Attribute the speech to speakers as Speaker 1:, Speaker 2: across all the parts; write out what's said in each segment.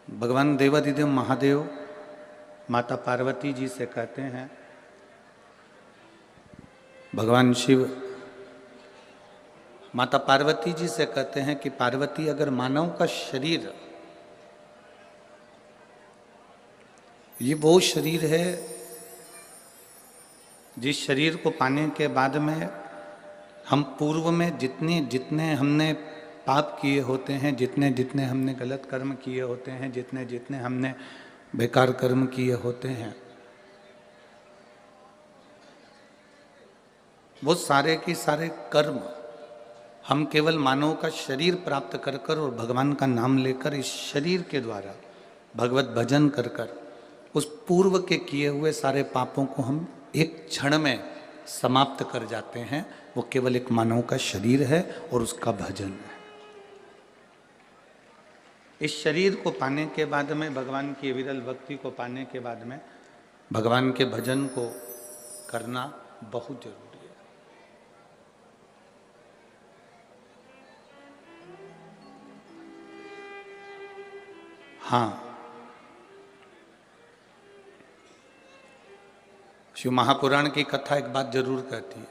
Speaker 1: भगवान देवाधिदेव महादेव माता पार्वती जी से कहते हैं, भगवान शिव माता पार्वती जी से कहते हैं कि पार्वती, अगर मानव का शरीर ये वो शरीर है जिस शरीर को पाने के बाद में हम पूर्व में जितने जितने हमने पाप किए होते हैं, जितने जितने हमने गलत कर्म किए होते हैं, जितने जितने हमने बेकार कर्म किए होते हैं, वो सारे के सारे कर्म हम केवल मानव का शरीर प्राप्त कर कर और भगवान का नाम लेकर इस शरीर के द्वारा भगवत भजन कर कर उस पूर्व के किए हुए सारे पापों को हम एक क्षण में समाप्त कर जाते हैं। वो केवल एक मानव का शरीर है और उसका भजन है। इस शरीर को पाने के बाद में, भगवान की विरल भक्ति को पाने के बाद में भगवान के भजन को करना बहुत जरूरी है। हाँ, शिव महापुराण की कथा एक बात जरूर कहती है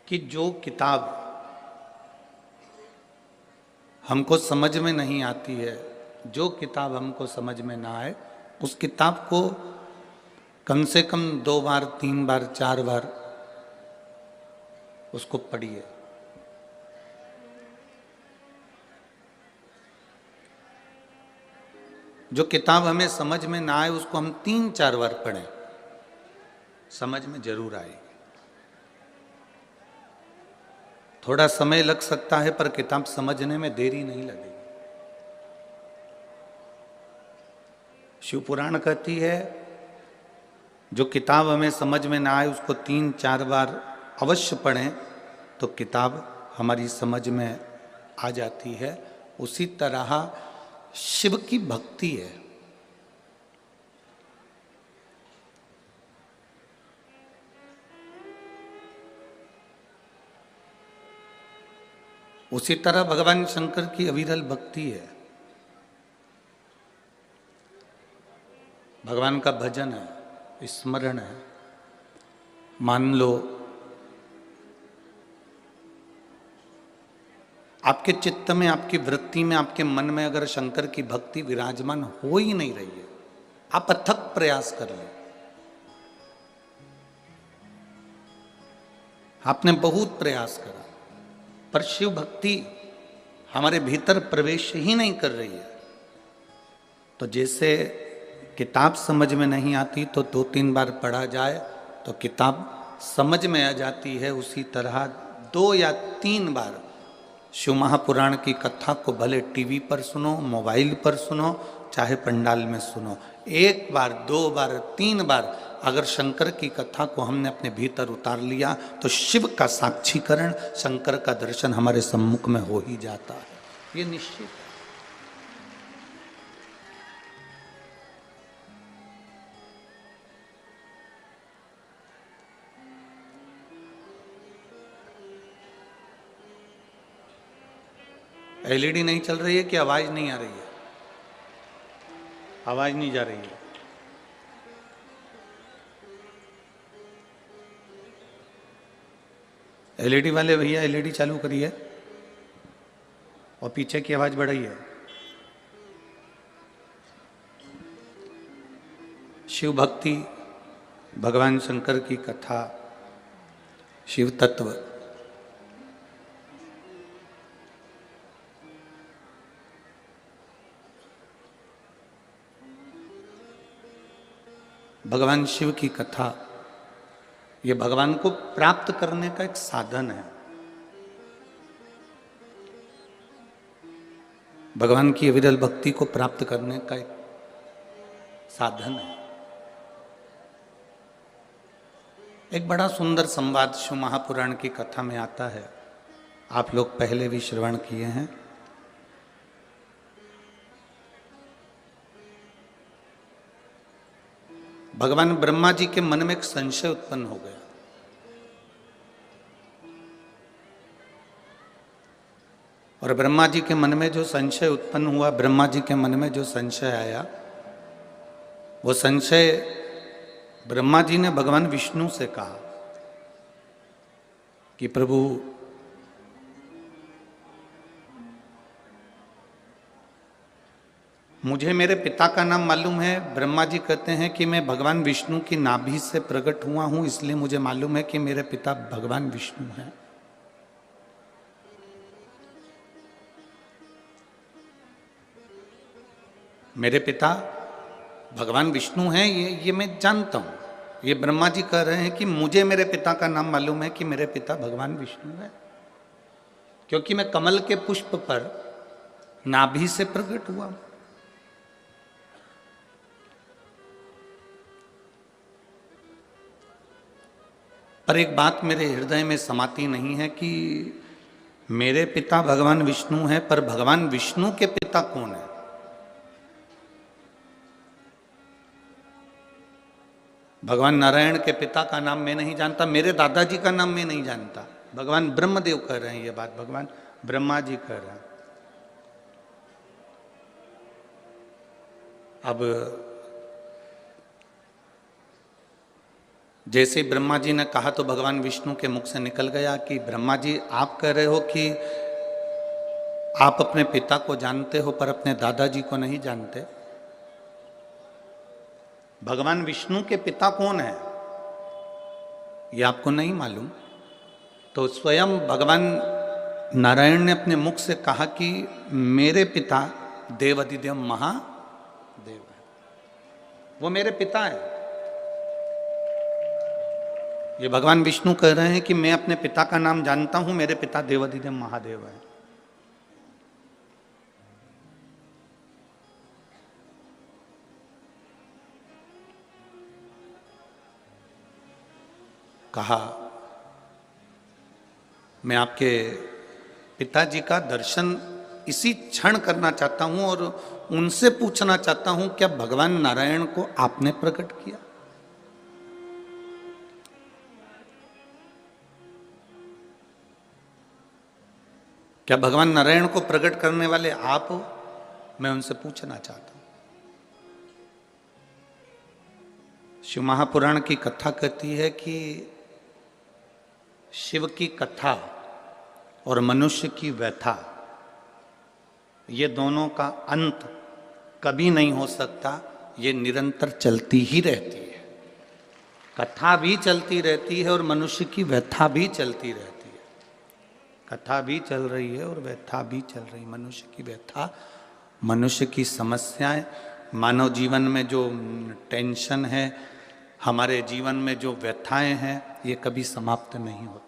Speaker 1: कि जो किताब हमको समझ में नहीं आती है, जो किताब हमको समझ में ना आए, उस किताब को कम से कम 2 बार 3 बार 4 बार उसको पढ़िए। जो किताब हमें समझ में ना आए उसको हम 3-4 बार पढ़ें, समझ में जरूर आएगी। थोड़ा समय लग सकता है पर किताब समझने में देरी नहीं लगेगी। शिव पुराण कहती है जो किताब हमें समझ में ना आए उसको 3-4 बार अवश्य पढ़ें तो किताब हमारी समझ में आ जाती है। उसी तरह शिव की भक्ति है। उसी तरह भगवान शंकर की अविरल भक्ति है, भगवान का भजन है, स्मरण है। मान लो आपके चित्त में, आपकी वृत्ति में, आपके मन में अगर शंकर की भक्ति विराजमान हो ही नहीं रही है, आप अथक प्रयास कर लें, आपने बहुत प्रयास करा पर शिव भक्ति हमारे भीतर प्रवेश ही नहीं कर रही है, तो जैसे किताब समझ में नहीं आती तो 2-3 बार पढ़ा जाए तो किताब समझ में आ जाती है, उसी तरह 2 या 3 बार शिव महापुराण की कथा को भले टीवी पर सुनो, मोबाइल पर सुनो, चाहे पंडाल में सुनो, 1 बार 2 बार 3 बार अगर शंकर की कथा को हमने अपने भीतर उतार लिया तो शिव का साक्षीकरण, शंकर का दर्शन हमारे सम्मुख में हो ही जाता है, ये निश्चित है। एलईडी नहीं चल रही है कि आवाज नहीं आ रही है? आवाज नहीं जा रही है। एलईडी वाले भैया एलईडी चालू करिए और पीछे की आवाज बढ़ाइए। शिव भक्ति, भगवान शंकर की कथा, शिव तत्व, भगवान शिव की कथा, ये भगवान को प्राप्त करने का एक साधन है। भगवान की अविरल भक्ति को प्राप्त करने का एक साधन है। एक बड़ा सुंदर संवाद शिव महापुराण की कथा में आता है, आप लोग पहले भी श्रवण किए हैं। भगवान ब्रह्मा जी के मन में एक संशय उत्पन्न हो गया। और ब्रह्मा जी के मन में जो संशय उत्पन्न हुआ, ब्रह्मा जी के मन में जो संशय आया, वो संशय ब्रह्मा जी ने भगवान विष्णु से कहा कि प्रभु, मुझे मेरे पिता का नाम मालूम है। ब्रह्मा जी कहते हैं कि मैं भगवान विष्णु की नाभि से प्रकट हुआ हूं, इसलिए मुझे मालूम है कि मेरे पिता भगवान विष्णु हैं। मेरे पिता भगवान विष्णु हैं, ये मैं जानता हूं। ये ब्रह्मा जी कह रहे हैं कि मुझे मेरे पिता का नाम मालूम है कि मेरे पिता भगवान विष्णु हैं, क्योंकि मैं कमल के पुष्प पर नाभि से प्रकट हुआ। पर एक बात मेरे हृदय में समाती नहीं है कि मेरे पिता भगवान विष्णु हैं, पर भगवान विष्णु के पिता कौन है? भगवान नारायण के पिता का नाम मैं नहीं जानता, मेरे दादाजी का नाम मैं नहीं जानता। भगवान ब्रह्मदेव कह रहे हैं ये बात, भगवान ब्रह्मा जी कह रहे हैं। अब जैसे ब्रह्मा जी ने कहा तो भगवान विष्णु के मुख से निकल गया कि ब्रह्मा जी, आप कह रहे हो कि आप अपने पिता को जानते हो पर अपने दादाजी को नहीं जानते। भगवान विष्णु के पिता कौन है ये आपको नहीं मालूम। तो स्वयं भगवान नारायण ने अपने मुख से कहा कि मेरे पिता देवाधिदेव महादेव है, वो मेरे पिता है। ये भगवान विष्णु कह रहे हैं कि मैं अपने पिता का नाम जानता हूं, मेरे पिता देवाधिदेव महादेव है। कहा, मैं आपके पिताजी का दर्शन इसी क्षण करना चाहता हूं और उनसे पूछना चाहता हूं, क्या भगवान नारायण को आपने प्रकट किया? क्या भगवान नारायण को प्रकट करने वाले आप हो? मैं उनसे पूछना चाहता हूं। शिव महापुराण की कथा कहती है कि शिव की कथा और मनुष्य की व्यथा, ये दोनों का अंत कभी नहीं हो सकता, ये निरंतर चलती ही रहती है। कथा भी चलती रहती है और मनुष्य की व्यथा भी चलती रहती है। कथा भी चल रही है और व्यथा भी चल रही। मनुष्य की व्यथा, मनुष्य की समस्याएं, मानव जीवन में जो टेंशन है, हमारे जीवन में जो व्यथाएं हैं, ये कभी समाप्त नहीं होती।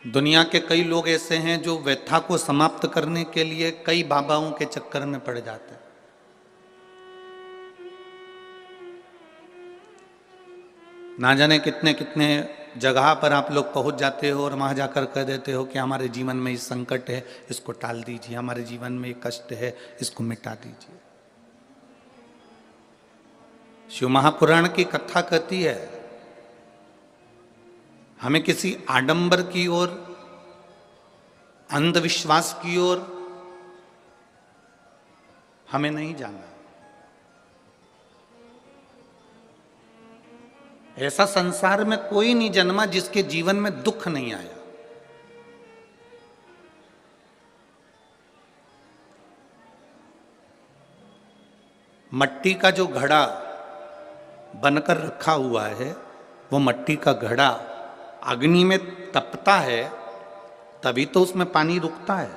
Speaker 1: दुनिया के कई लोग ऐसे हैं जो व्यथा को समाप्त करने के लिए कई बाबाओं के चक्कर में पड़ जाते हैं। ना जाने कितने कितने जगह पर आप लोग पहुंच जाते हो और वहां जाकर कह देते हो कि हमारे जीवन में ये संकट है, इसको टाल दीजिए, हमारे जीवन में ये कष्ट है, इसको मिटा दीजिए। शिव महापुराण की कथा कहती है, हमें किसी आडंबर की ओर, अंधविश्वास की ओर हमें नहीं जाना। ऐसा संसार में कोई नहीं जन्मा जिसके जीवन में दुख नहीं आया। मट्टी का जो घड़ा बनकर रखा हुआ है, वो मट्टी का घड़ा अग्नि में तपता है तभी तो उसमें पानी रुकता है।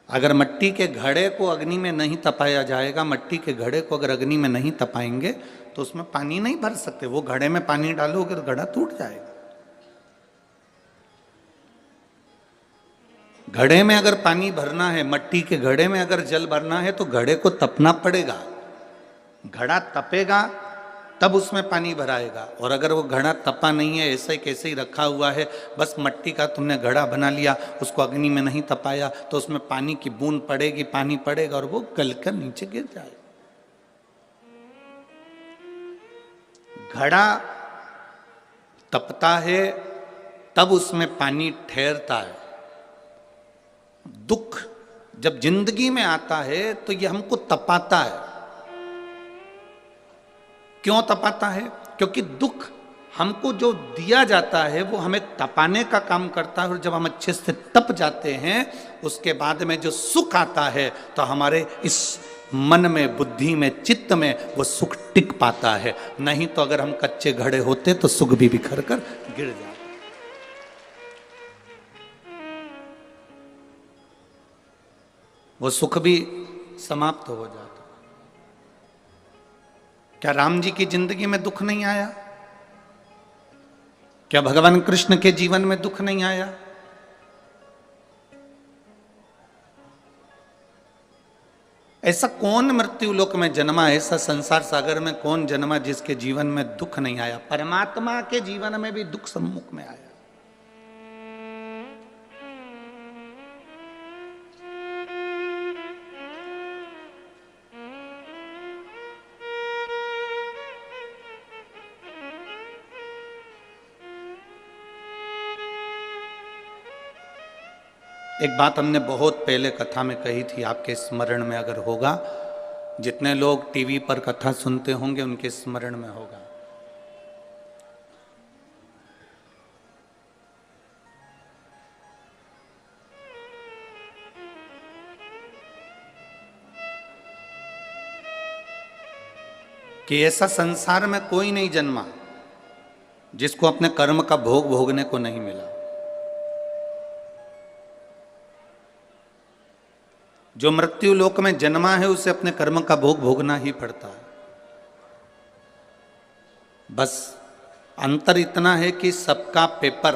Speaker 1: अगर मट्टी के घड़े को अग्नि में नहीं तपाया जाएगा, मट्टी के घड़े को अगर अग्नि में नहीं तपाएंगे तो उसमें पानी नहीं भर सकते। वो घड़े में पानी डालोगे तो घड़ा टूट जाएगा। घड़े में अगर पानी भरना है, मट्टी के घड़े में अगर जल भरना है तो घड़े को तपना पड़ेगा। घड़ा तपेगा तब उसमें पानी भराएगा। और अगर वो घड़ा तपा नहीं है, ऐसे कैसे ही रखा हुआ है, बस मट्टी का तुमने घड़ा बना लिया, उसको अग्नि में नहीं तपाया, तो उसमें पानी की बूंद पड़ेगी, पानी पड़ेगा और वो गलकर नीचे गिर जाएगा। घड़ा तपता है तब उसमें पानी ठहरता है। दुख जब जिंदगी में आता है तो ये हमको तपाता है। क्यों तपाता है? क्योंकि दुख हमको जो दिया जाता है वो हमें तपाने का काम करता है, और जब हम अच्छे से तप जाते हैं उसके बाद में जो सुख आता है तो हमारे इस मन में, बुद्धि में, चित्त में वो सुख टिक पाता है। नहीं तो अगर हम कच्चे घड़े होते तो सुख भी बिखर कर गिर जाता। वो सुख भी समाप्त हो जाता। क्या राम जी की जिंदगी में दुख नहीं आया? क्या भगवान कृष्ण के जीवन में दुख नहीं आया? ऐसा कौन मृत्यु लोक में जन्मा, ऐसा संसार सागर में कौन जन्मा जिसके जीवन में दुख नहीं आया? परमात्मा के जीवन में भी दुख सम्मुख में आया। एक बात हमने बहुत पहले कथा में कही थी, आपके स्मरण में अगर होगा, जितने लोग टीवी पर कथा सुनते होंगे उनके स्मरण में होगा। कि ऐसा संसार में कोई नहीं जन्मा जिसको अपने कर्म का भोग भोगने को नहीं मिला। जो मृत्यु लोक में जन्मा है उसे अपने कर्म का भोग भोगना ही पड़ता है। बस अंतर इतना है कि सबका पेपर,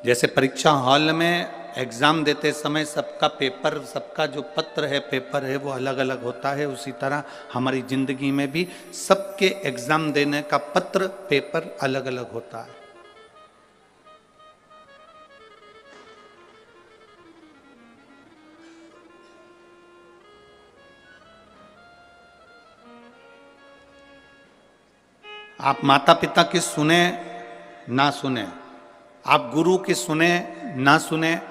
Speaker 1: जैसे परीक्षा हॉल में एग्जाम देते समय सबका पेपर, सबका जो पत्र है, पेपर है, वो अलग अलग होता है, उसी तरह हमारी जिंदगी में भी सबके एग्जाम देने का पत्र, पेपर अलग अलग होता है। आप माता पिता की सुने ना सुने, आप गुरु की सुने ना सुने,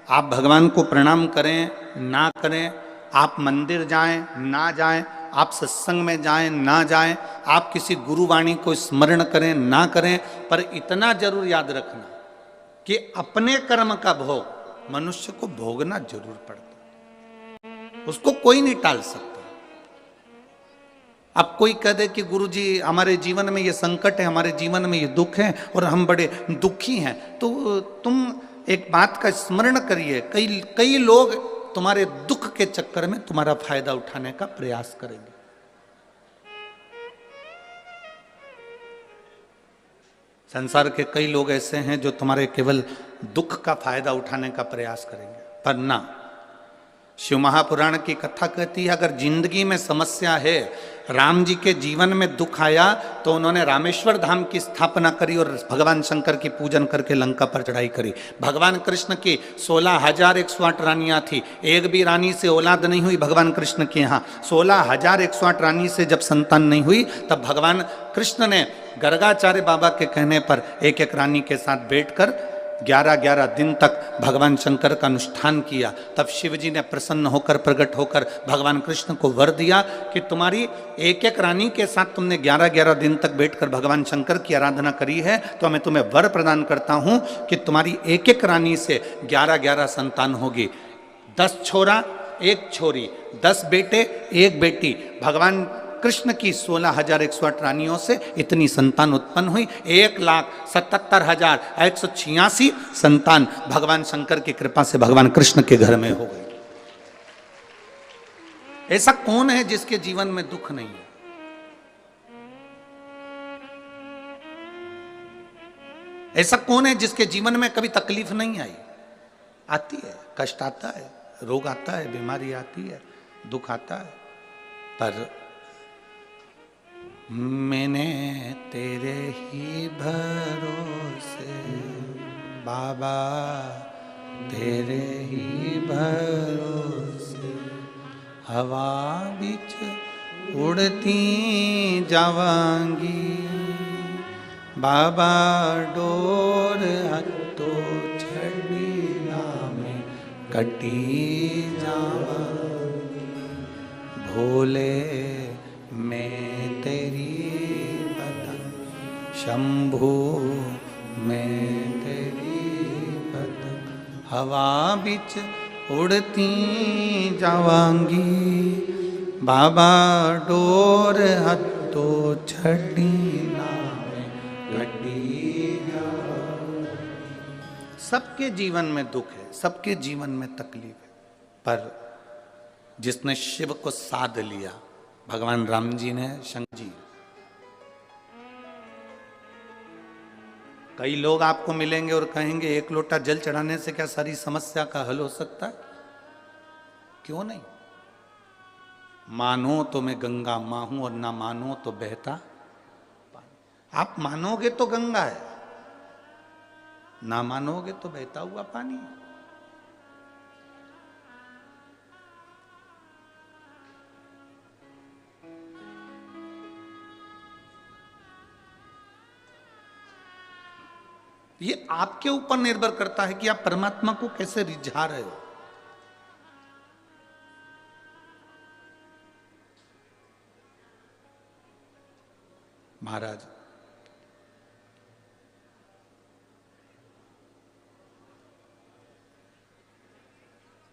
Speaker 1: आप भगवान को प्रणाम करें ना करें, आप मंदिर जाएं ना जाएं, आप सत्संग में जाएं ना जाएं, आप किसी गुरुवाणी को स्मरण करें ना करें, पर इतना जरूर याद रखना कि अपने कर्म का भोग मनुष्य को भोगना जरूर पड़ता है। उसको कोई नहीं टाल सकता। अब कोई कह दे कि गुरुजी हमारे जीवन में ये संकट है, हमारे जीवन में ये दुख है और हम बड़े दुखी हैं, तो तुम एक बात का स्मरण करिए, कई लोग तुम्हारे दुख के चक्कर में तुम्हारा फायदा उठाने का प्रयास करेंगे। संसार के कई लोग ऐसे हैं जो तुम्हारे केवल दुख का फायदा उठाने का प्रयास करेंगे, पर ना। शिव महापुराण की कथा कहती है, अगर जिंदगी में समस्या है, राम जी के जीवन में दुख आया तो उन्होंने रामेश्वर धाम की स्थापना करी और भगवान शंकर की पूजन करके लंका पर चढ़ाई करी। भगवान कृष्ण की 16,108 रानियां थी, एक भी रानी से औलाद नहीं हुई भगवान कृष्ण के यहाँ। 16,108 रानी से जब संतान नहीं हुई तब भगवान कृष्ण ने गर्गाचार्य बाबा के कहने पर एक एक रानी के साथ बैठकर 11-11 दिन तक भगवान शंकर का अनुष्ठान किया। तब शिव जी ने प्रसन्न होकर, प्रकट होकर भगवान कृष्ण को वर दिया कि तुम्हारी एक एक रानी के साथ तुमने 11-11 दिन तक बैठकर भगवान शंकर की आराधना करी है, तो मैं तुम्हें वर प्रदान करता हूं कि तुम्हारी एक एक रानी से 11-11 संतान होगी। 10 छोरा 1 छोरी, 10 बेटे 1 बेटी। भगवान कृष्ण की 16,108 रानियों से इतनी संतान उत्पन्न हुई। 1,77,186 संतान भगवान शंकर की कृपा से भगवान कृष्ण के घर में हो गई। ऐसा कौन है जिसके जीवन में दुख नहीं है? ऐसा कौन है जिसके जीवन में कभी तकलीफ नहीं आई? आती है, कष्ट आता है, रोग आता है, बीमारी आती है, दुख आता है, पर मैंने तेरे ही भरोसे बाबा, तेरे ही भरोसे हवा बीच उड़ती जावांगी, बाबा डोर हतो छड़ी नामे कटी जावा, भोले मैं तेरी बदन, शंभू मैं तेरी बदन, हवा बिच उड़ती जावांगी, बाबा डोर हतो छड़ी नामे कटी जावांगी। सबके जीवन में दुख है, सबके जीवन में तकलीफ है, पर जिसने शिव को साध लिया, भगवान राम जी ने, शंकर जी। कई लोग आपको मिलेंगे और कहेंगे एक लोटा जल चढ़ाने से क्या सारी समस्या का हल हो सकता है? क्यों नहीं? मानो तो मैं गंगा मां हूं और ना मानो तो बहता पानी। आप मानोगे तो गंगा है, ना मानोगे तो बहता हुआ पानी है। ये आपके ऊपर निर्भर करता है कि आप परमात्मा को कैसे रिझा रहे हो। महाराज,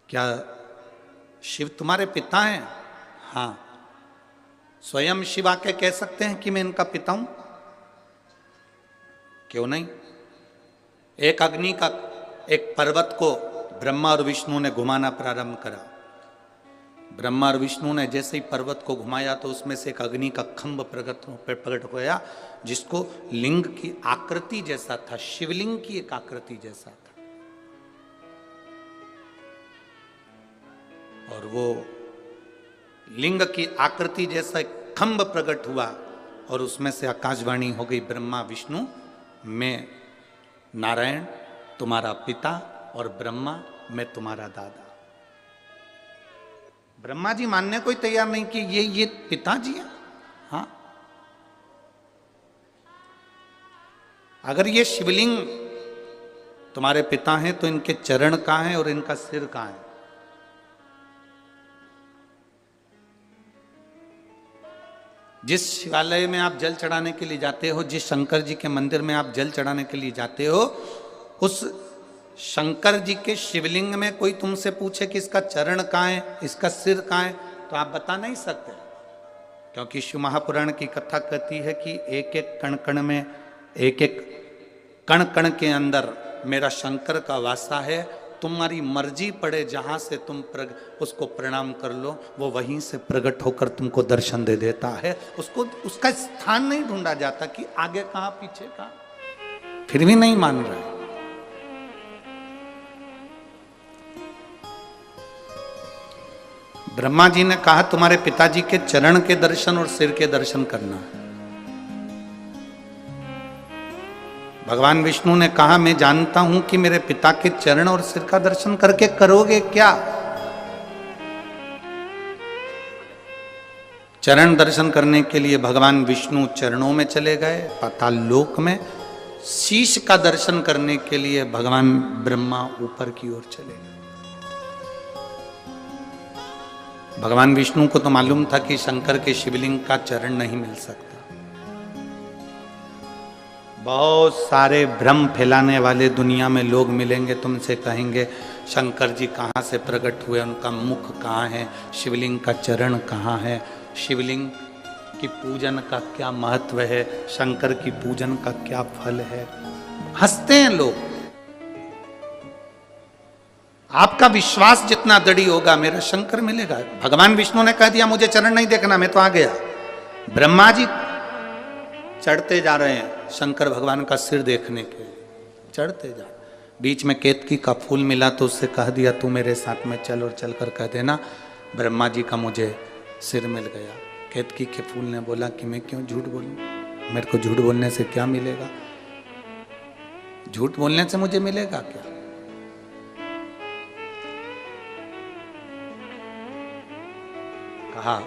Speaker 1: क्या शिव तुम्हारे पिता हैं? हाँ। स्वयं शिव आके कह सकते हैं कि मैं इनका पिता हूं? क्यों नहीं? एक अग्नि का, एक पर्वत को ब्रह्मा और विष्णु ने घुमाना प्रारंभ करा। ब्रह्मा और विष्णु ने जैसे ही पर्वत को घुमाया तो उसमें से एक अग्नि का खंभ प्रकट होया, जिसको लिंग की आकृति जैसा था, शिवलिंग की एक आकृति जैसा था। और वो लिंग की आकृति जैसा एक खंभ प्रकट हुआ और उसमें से आकाशवाणी हो गई, ब्रह्मा विष्णु मैं नारायण तुम्हारा पिता और ब्रह्मा मैं तुम्हारा दादा। ब्रह्मा जी मानने को ही तैयार नहीं कि ये पिताजी है। हाँ, अगर ये शिवलिंग तुम्हारे पिता हैं तो इनके चरण कहां हैं और इनका सिर कहां है? जिस शिवालय में आप जल चढ़ाने के लिए जाते हो, जिस शंकर जी के मंदिर में आप जल चढ़ाने के लिए जाते हो, उस शंकर जी के शिवलिंग में कोई तुमसे पूछे कि इसका चरण कहां है, इसका सिर कहां है, तो आप बता नहीं सकते, क्योंकि शिव महापुराण की कथा कहती है कि एक एक कण कण में, एक एक कण कण के अंदर मेरा शंकर का वासा है। तुम्हारी मर्जी पड़े जहां से तुम उसको प्रणाम कर लो, वो वहीं से प्रकट होकर तुमको दर्शन दे देता है। उसको उसका स्थान नहीं ढूंढा जाता कि आगे कहां पीछे कहां। फिर भी नहीं मान रहा। ब्रह्मा जी ने कहा तुम्हारे पिताजी के चरण के दर्शन और सिर के दर्शन करना है। भगवान विष्णु ने कहा मैं जानता हूं कि मेरे पिता के चरण और सिर का दर्शन करके करोगे क्या? चरण दर्शन करने के लिए भगवान विष्णु चरणों में चले गए पाताल लोक में। शीश का दर्शन करने के लिए भगवान ब्रह्मा ऊपर की ओर चले गए। भगवान विष्णु को तो मालूम था कि शंकर के शिवलिंग का चरण नहीं मिल सकता। बहुत सारे भ्रम फैलाने वाले दुनिया में लोग मिलेंगे, तुमसे कहेंगे शंकर जी कहाँ से प्रकट हुए, उनका मुख कहाँ है, शिवलिंग का चरण कहाँ है, शिवलिंग की पूजन का क्या महत्व है, शंकर की पूजन का क्या फल है। हंसते हैं लोग। आपका विश्वास जितना दृढ़ होगा मेरा शंकर मिलेगा। भगवान विष्णु ने कह दिया मुझे चरण नहीं देखना, मैं तो आ गया। ब्रह्मा जी चढ़ते जा रहे हैं शंकर भगवान का सिर देखने के लिए, चढ़ते जा। बीच में केतकी का फूल मिला तो उससे कह दिया तू मेरे साथ में चल, और चलकर कह देना ब्रह्मा जी का मुझे सिर मिल गया। केतकी के फूल ने बोला कि मैं क्यों झूठ बोलूं, मेरे को झूठ बोलने से क्या मिलेगा, झूठ बोलने से मुझे मिलेगा क्या। कहा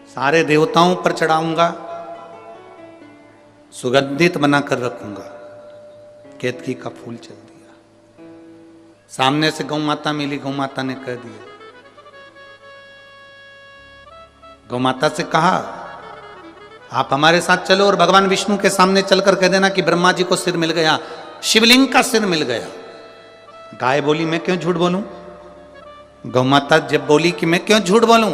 Speaker 1: सारे देवताओं पर चढ़ाऊंगा, सुगंधित बनाकर रखूंगा। केतकी का फूल चल दिया। सामने से गौ माता मिली, गौ माता ने कह दिया, गौ माता से कहा आप हमारे साथ चलो और भगवान विष्णु के सामने चलकर कह देना कि ब्रह्मा जी को सिर मिल गया, शिवलिंग का सिर मिल गया। गाय बोली मैं क्यों झूठ बोलूं? गौ माता जब बोली कि मैं क्यों झूठ बोलूं,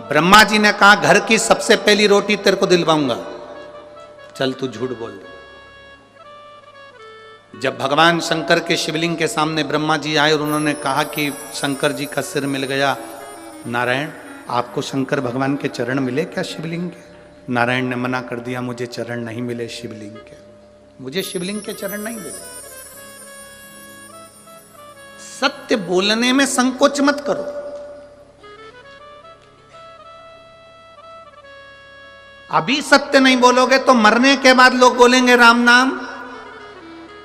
Speaker 1: ब्रह्मा जी ने कहा घर की सबसे पहली रोटी तेरे को दिलवाऊंगा, चल तू झूठ बोल। जब भगवान शंकर के शिवलिंग के सामने ब्रह्मा जी आए और उन्होंने कहा कि शंकर जी का सिर मिल गया, नारायण आपको शंकर भगवान के चरण मिले क्या शिवलिंग के? नारायण ने मना कर दिया, मुझे चरण नहीं मिले शिवलिंग के, मुझे शिवलिंग के चरण नहीं मिले। सत्य बोलने में संकोच मत करो। अभी सत्य नहीं बोलोगे तो मरने के बाद लोग बोलेंगे राम नाम।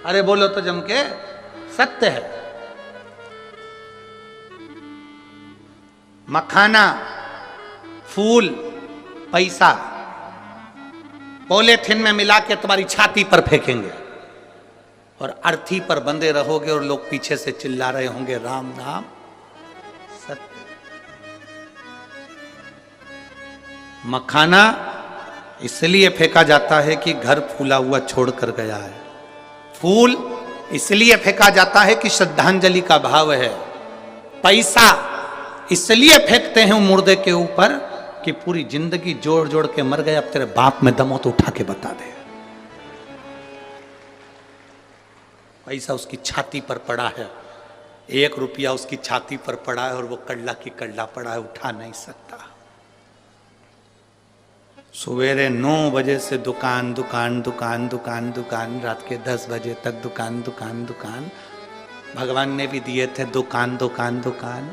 Speaker 1: अरे बोलो तो जम के, सत्य है। मखाना, फूल, पैसा पॉलीथिन में मिला के तुम्हारी छाती पर फेंकेंगे और अर्थी पर बंधे रहोगे और लोग पीछे से चिल्ला रहे होंगे राम नाम। सत्य। मखाना इसलिए फेंका जाता है कि घर फूला हुआ छोड़कर गया है। फूल इसलिए फेंका जाता है कि श्रद्धांजलि का भाव है। पैसा इसलिए फेंकते हैं मुर्दे के ऊपर कि पूरी जिंदगी जोड़ जोड़ के मर गए, अब तेरे बाप में दम हो तो उठा के बता दे। पैसा उसकी छाती पर पड़ा है, 1 रुपया उसकी छाती पर पड़ा है और वो कल्ला की कल्ला पड़ा है, उठा नहीं सकता। सवेरे 9 बजे से दुकान दुकान दुकान दुकान दुकान, रात के 10 बजे तक दुकान दुकान दुकान। भगवान ने भी दिए थे दुकान दुकान दुकान।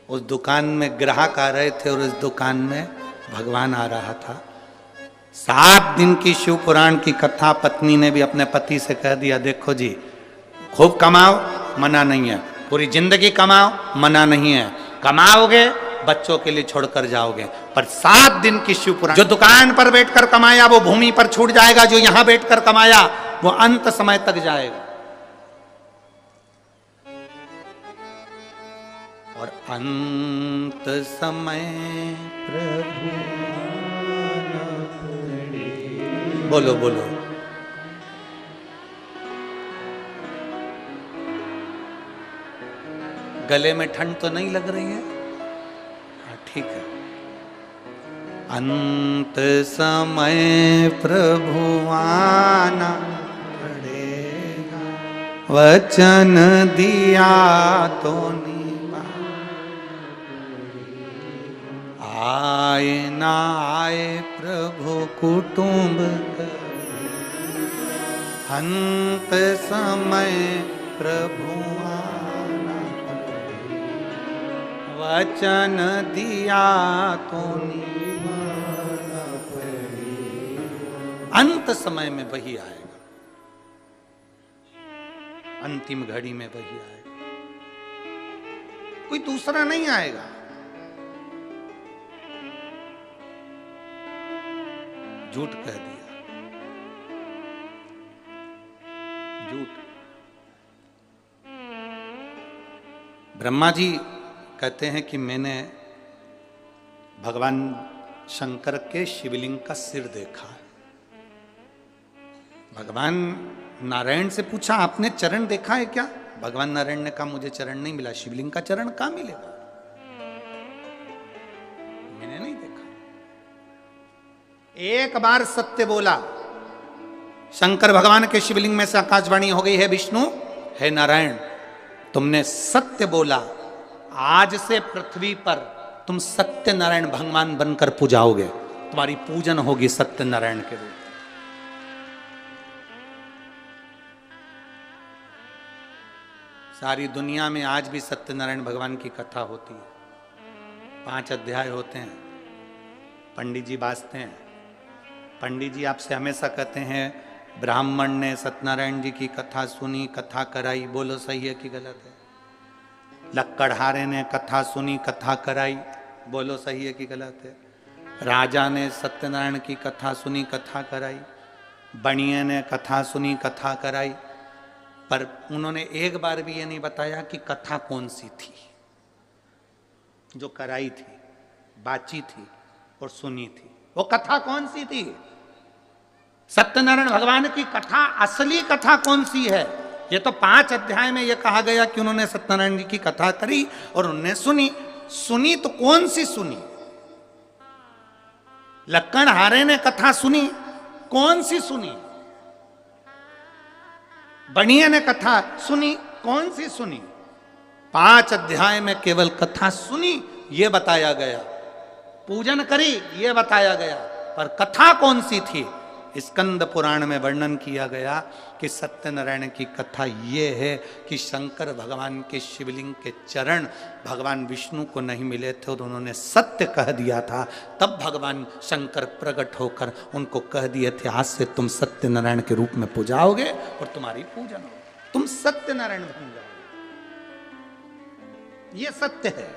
Speaker 1: उस दुकान में ग्राहक आ रहे थे और उस दुकान में भगवान आ रहा था। 7 दिन की शिव पुराण की कथा पत्नी ने भी अपने पति से कह दिया, देखो जी खूब कमाओ मना नहीं है, पूरी जिंदगी कमाओ मना नहीं है, कमाओगे बच्चों के लिए छोड़कर जाओगे, पर 7 दिन की शिव पुराण, जो दुकान पर बैठकर कमाया वो भूमि पर छूट जाएगा, जो यहां बैठकर कमाया वो अंत समय तक जाएगा। और अंत समय प्रभु बोलो बोलो गले में ठंड तो नहीं लग रही है? हाँ ठीक है। अंत समय प्रभु आना पड़ेगा, वचन दिया तो आए ना आए प्रभु कुटुंब, अंत समय प्रभु आना, वचन दिया तो निभाना पड़ेगा। अंत समय में वही आएगा, अंतिम घड़ी में वही आएगा, कोई दूसरा नहीं आएगा। झूठ कह दिया, झूठ। ब्रह्मा जी कहते हैं कि मैंने भगवान शंकर के शिवलिंग का सिर देखा है। भगवान नारायण से पूछा आपने चरण देखा है क्या? भगवान नारायण ने कहा मुझे चरण नहीं मिला, शिवलिंग का चरण कहां मिलेगा, मैंने नहीं देखा। एक बार सत्य बोला, शंकर भगवान के शिवलिंग में से आकाशवाणी हो गई है, विष्णु है नारायण तुमने सत्य बोला, आज से पृथ्वी पर तुम सत्य नारायण भगवान बनकर पूजाओगे, तुम्हारी पूजन होगी सत्य नारायण के रूप। सारी दुनिया में आज भी सत्यनारायण भगवान की कथा होती है, 5 अध्याय होते हैं, पंडित जी बाजते हैं। पंडित जी आपसे हमेशा कहते हैं ब्राह्मण ने सत्यनारायण जी की कथा सुनी, कथा कराई, बोलो सही है कि गलत है? लक्कड़हारे ने कथा सुनी, कथा कराई, बोलो सही है कि गलत है? राजा ने सत्यनारायण की कथा सुनी, कथा कराई, बणिये ने कथा सुनी, कथा कराई, पर उन्होंने एक बार भी ये नहीं बताया कि कथा कौन सी थी जो कराई थी, बाची थी और सुनी थी। वो कथा कौन सी थी? सत्यनारायण भगवान की कथा, असली कथा कौन सी है? ये तो 5 अध्याय में ये कहा गया कि उन्होंने सत्यनारायण जी की कथा करी और उन्होंने सुनी। सुनी तो कौन सी सुनी? लक्कड़हारे ने कथा सुनी, कौन सी सुनी? बणिये ने कथा सुनी, कौन सी सुनी? 5 अध्याय में केवल कथा सुनी ये बताया गया, पूजन करी ये बताया गया, पर कथा कौन सी थी? स्कंद पुराण में वर्णन किया गया कि सत्यनारायण की कथा ये है कि शंकर भगवान के शिवलिंग के चरण भगवान विष्णु को नहीं मिले थे और उन्होंने सत्य कह दिया था। तब भगवान शंकर प्रकट होकर उनको कह दिए थे, आज से तुम सत्यनारायण के रूप में पूजाओगे और तुम्हारी पूजन होगी, तुम सत्यनारायण बन जाओगे। ये सत्य है।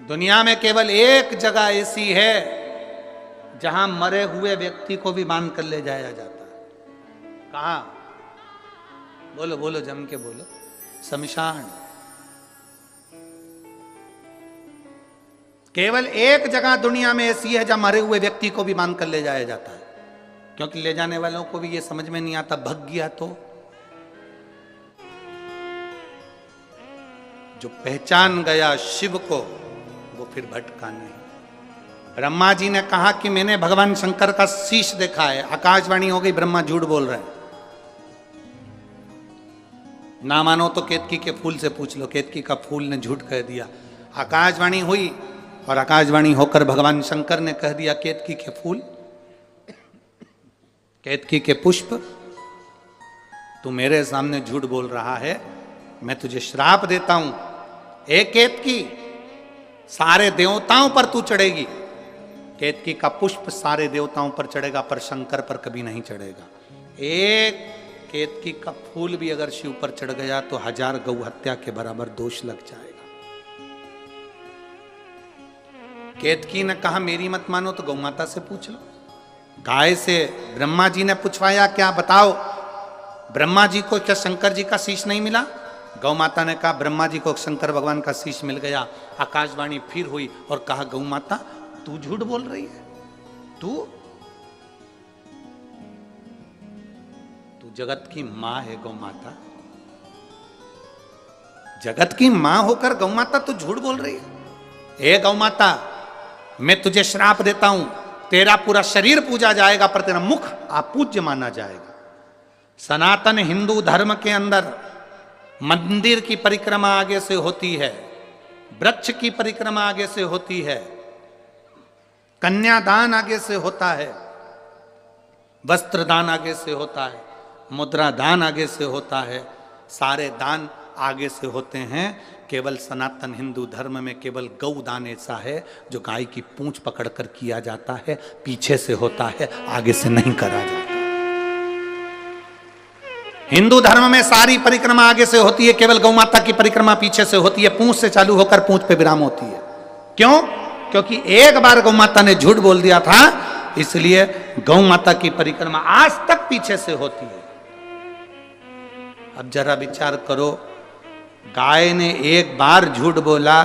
Speaker 1: दुनिया में केवल एक जगह ऐसी है जहां मरे हुए व्यक्ति को भी बांध कर ले जाया जाता है। कहां? बोलो बोलो, जम के बोलो। शमशान। केवल एक जगह दुनिया में ऐसी है जहां मरे हुए व्यक्ति को भी बांध कर ले जाया जाता है, क्योंकि ले जाने वालों को भी ये समझ में नहीं आता, भग गया तो। जो पहचान गया शिव को वो फिर भटका नहीं। ब्रह्मा जी ने कहा कि मैंने भगवान शंकर का शीश देखा है। आकाशवाणी हो गई, ब्रह्मा झूठ बोल रहे हैं। ना मानो तो केतकी के फूल से पूछ लो, केतकी का फूल ने झूठ कह दिया। आकाशवाणी हुई और आकाशवाणी होकर भगवान शंकर ने कह दिया, केतकी के फूल, केतकी के पुष्प, तू मेरे सामने झूठ बोल रहा है, मैं तुझे श्राप देता हूं। एक केतकी, सारे देवताओं पर तू चढ़ेगी। केतकी का पुष्प सारे देवताओं पर चढ़ेगा, पर शंकर पर कभी नहीं चढ़ेगा। एक केतकी का फूल भी अगर शिव पर चढ़ गया तो 1000 गौ हत्या के बराबर दोष लग जाएगा। केतकी ने कहा, मेरी मत मानो तो गौ माता से पूछ लो। गाय से ब्रह्मा जी ने पूछवाया, क्या बताओ, ब्रह्मा जी को क्या शंकर जी का शीश नहीं मिला? गौ माता ने कहा, ब्रह्मा जी को शंकर भगवान का शीश मिल गया। आकाशवाणी फिर हुई और कहा, गौ माता तू झूठ बोल रही है, तू जगत की मां है। गौ माता, जगत की मां होकर गौ माता तू झूठ बोल रही है। ए गौ माता, मैं तुझे श्राप देता हूं, तेरा पूरा शरीर पूजा जाएगा पर तेरा मुख अपूज्य माना जाएगा। सनातन हिंदू धर्म के अंदर मंदिर की परिक्रमा आगे से होती है, वृक्ष की परिक्रमा आगे से होती है, कन्यादान आगे से होता है, वस्त्रदान आगे से होता है, मुद्रा दान आगे से होता है, सारे दान आगे से होते हैं। केवल सनातन हिंदू धर्म में केवल गौ दान ऐसा है जो गाय की पूंछ पकड़कर किया जाता है, पीछे से होता है, आगे से नहीं करा जाता। हिंदू धर्म में सारी परिक्रमा आगे से होती है, केवल गौ माता की परिक्रमा पीछे से होती है, पूंछ से चालू होकर पूंछ पे विराम होती है। क्यों? क्योंकि एक बार गौ माता ने झूठ बोल दिया था, इसलिए गौ माता की परिक्रमा आज तक पीछे से होती है। अब जरा विचार करो, गाय ने एक बार झूठ बोला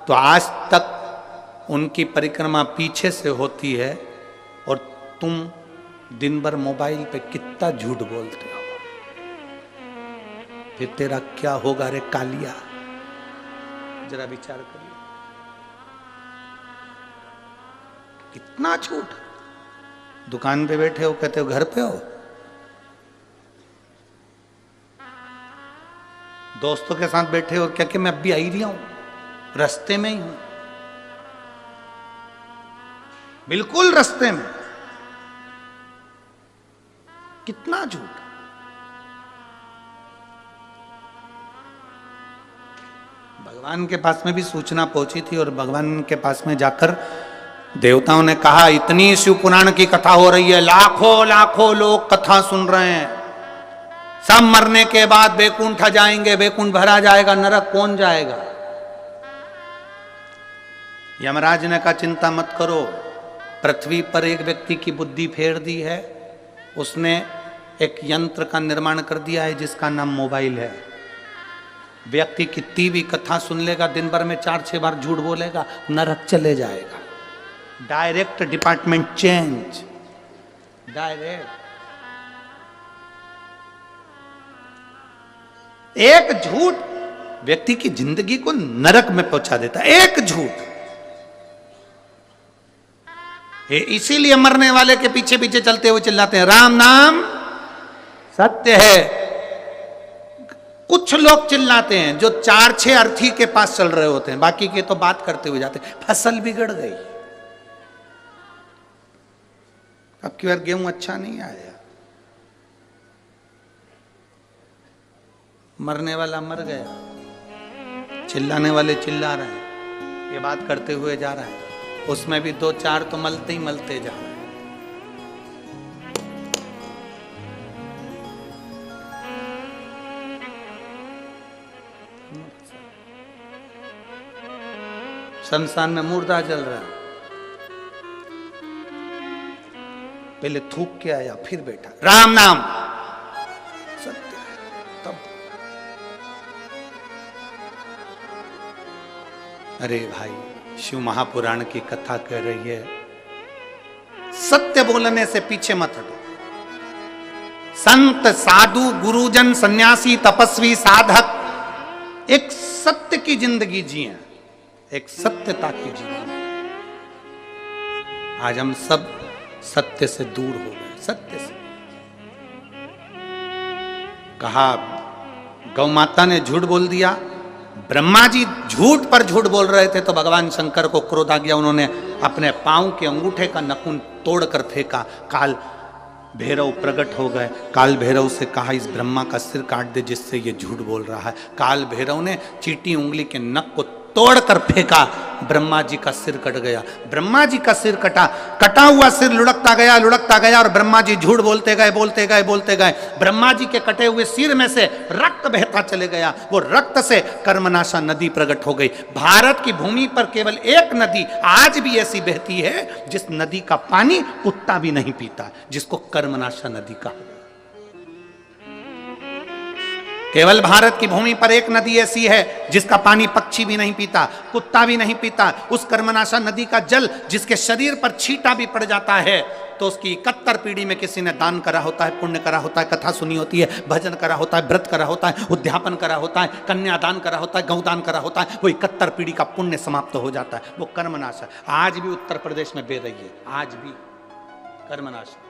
Speaker 1: तो आज तक उनकी परिक्रमा पीछे से होती है, और तुम दिन भर मोबाइल पे कितना झूठ बोलते हो, फिर तेरा क्या होगा रे कालिया? जरा विचार करिए, कितना झूठ। दुकान पे बैठे हो, कहते हो घर पे हो, दोस्तों के साथ बैठे हो, क्या कि मैं अभी आई रहा हूं, रास्ते में ही हूं, बिल्कुल रास्ते में। कितना झूठ। भगवान के पास में भी सूचना पहुंची थी और भगवान के पास में जाकर देवताओं ने कहा, इतनी शिव पुराण की कथा हो रही है, लाखों लाखों लोग कथा सुन रहे हैं, सब मरने के बाद वैकुंठ जाएंगे, वैकुंठ भरा जाएगा, नरक कौन जाएगा? यमराज ने कहा चिंता मत करो, पृथ्वी पर एक व्यक्ति की बुद्धि फेर दी है, उसने एक यंत्र का निर्माण कर दिया है जिसका नाम मोबाइल है। व्यक्ति कितनी भी कथा सुन लेगा, दिन भर में 4-6 बार झूठ बोलेगा, नरक चले जाएगा। Direct department change, direct. एक झूठ व्यक्ति की जिंदगी को नरक में पहुंचा देता है, एक झूठ। इसीलिए मरने वाले के पीछे पीछे चलते हुए चिल्लाते हैं राम नाम सत्य है। कुछ लोग चिल्लाते हैं जो 4-6 अर्थी के पास चल रहे होते हैं, बाकी के तो बात करते हुए जाते हैं, फसल बिगड़ गई, अब की बार गेहूं अच्छा नहीं आया, मरने वाला मर गया, चिल्लाने वाले चिल्ला रहे हैं, ये बात करते हुए जा रहा है, उसमें भी 2-4 तो मलते ही मलते जा रहे हैं। शमशान में मुर्दा जल रहा है, पहले थूक के आया, फिर बैठा राम नाम सत्य है। तब अरे भाई, शिव महापुराण की कथा कह रही है, सत्य बोलने से पीछे मत हटो। संत साधु गुरुजन सन्यासी तपस्वी साधक एक सत्य की जिंदगी जिए, एक सत्यता की जिंदगी। आज हम सब सत्य से दूर हो गए, सत्य से। कहा गौ माता ने झूठ बोल दिया, ब्रह्मा जी झूठ पर झूठ बोल रहे थे तो भगवान शंकर को क्रोध आ गया, उन्होंने अपने पांव के अंगूठे का नखून तोड़कर फेंका। काल भैरव प्रकट हो गए, काल भैरव से कहा इस ब्रह्मा का सिर काट दे जिससे ये झूठ बोल रहा है। काल भैरव ने चींटी उंगली के नख को तोड़कर फेंका, ब्रह्मा जी का सिर कट गया। ब्रह्मा जी का सिर कटा, कटा हुआ सिर लुढ़कता गया और ब्रह्मा जी झूठ बोलते गए। ब्रह्मा जी के कटे हुए सिर में से रक्त बहता चले गया, वो रक्त से कर्मनाशा नदी प्रकट हो गई। भारत की भूमि पर केवल एक नदी आज भी ऐसी बहती है जिस नदी का पानी कुत्ता भी नहीं पीता, जिसको कर्मनाशा नदी कहा। केवल भारत की भूमि पर एक नदी ऐसी है जिसका पानी पक्षी भी नहीं पीता, कुत्ता भी नहीं पीता। उस कर्मनाशा नदी का जल जिसके शरीर पर छींटा भी पड़ जाता है तो उसकी 71 पीढ़ी में किसी ने दान करा होता है, पुण्य करा होता है, कथा सुनी होती है, भजन करा होता है, व्रत करा होता है, उद्यापन करा होता है, कन्यादान करा होता है, गौदान करा होता है, वो 71 पीढ़ी का पुण्य समाप्त हो जाता है। वो कर्मनाशा आज भी उत्तर प्रदेश में बह रही है, आज भी कर्मनाशा।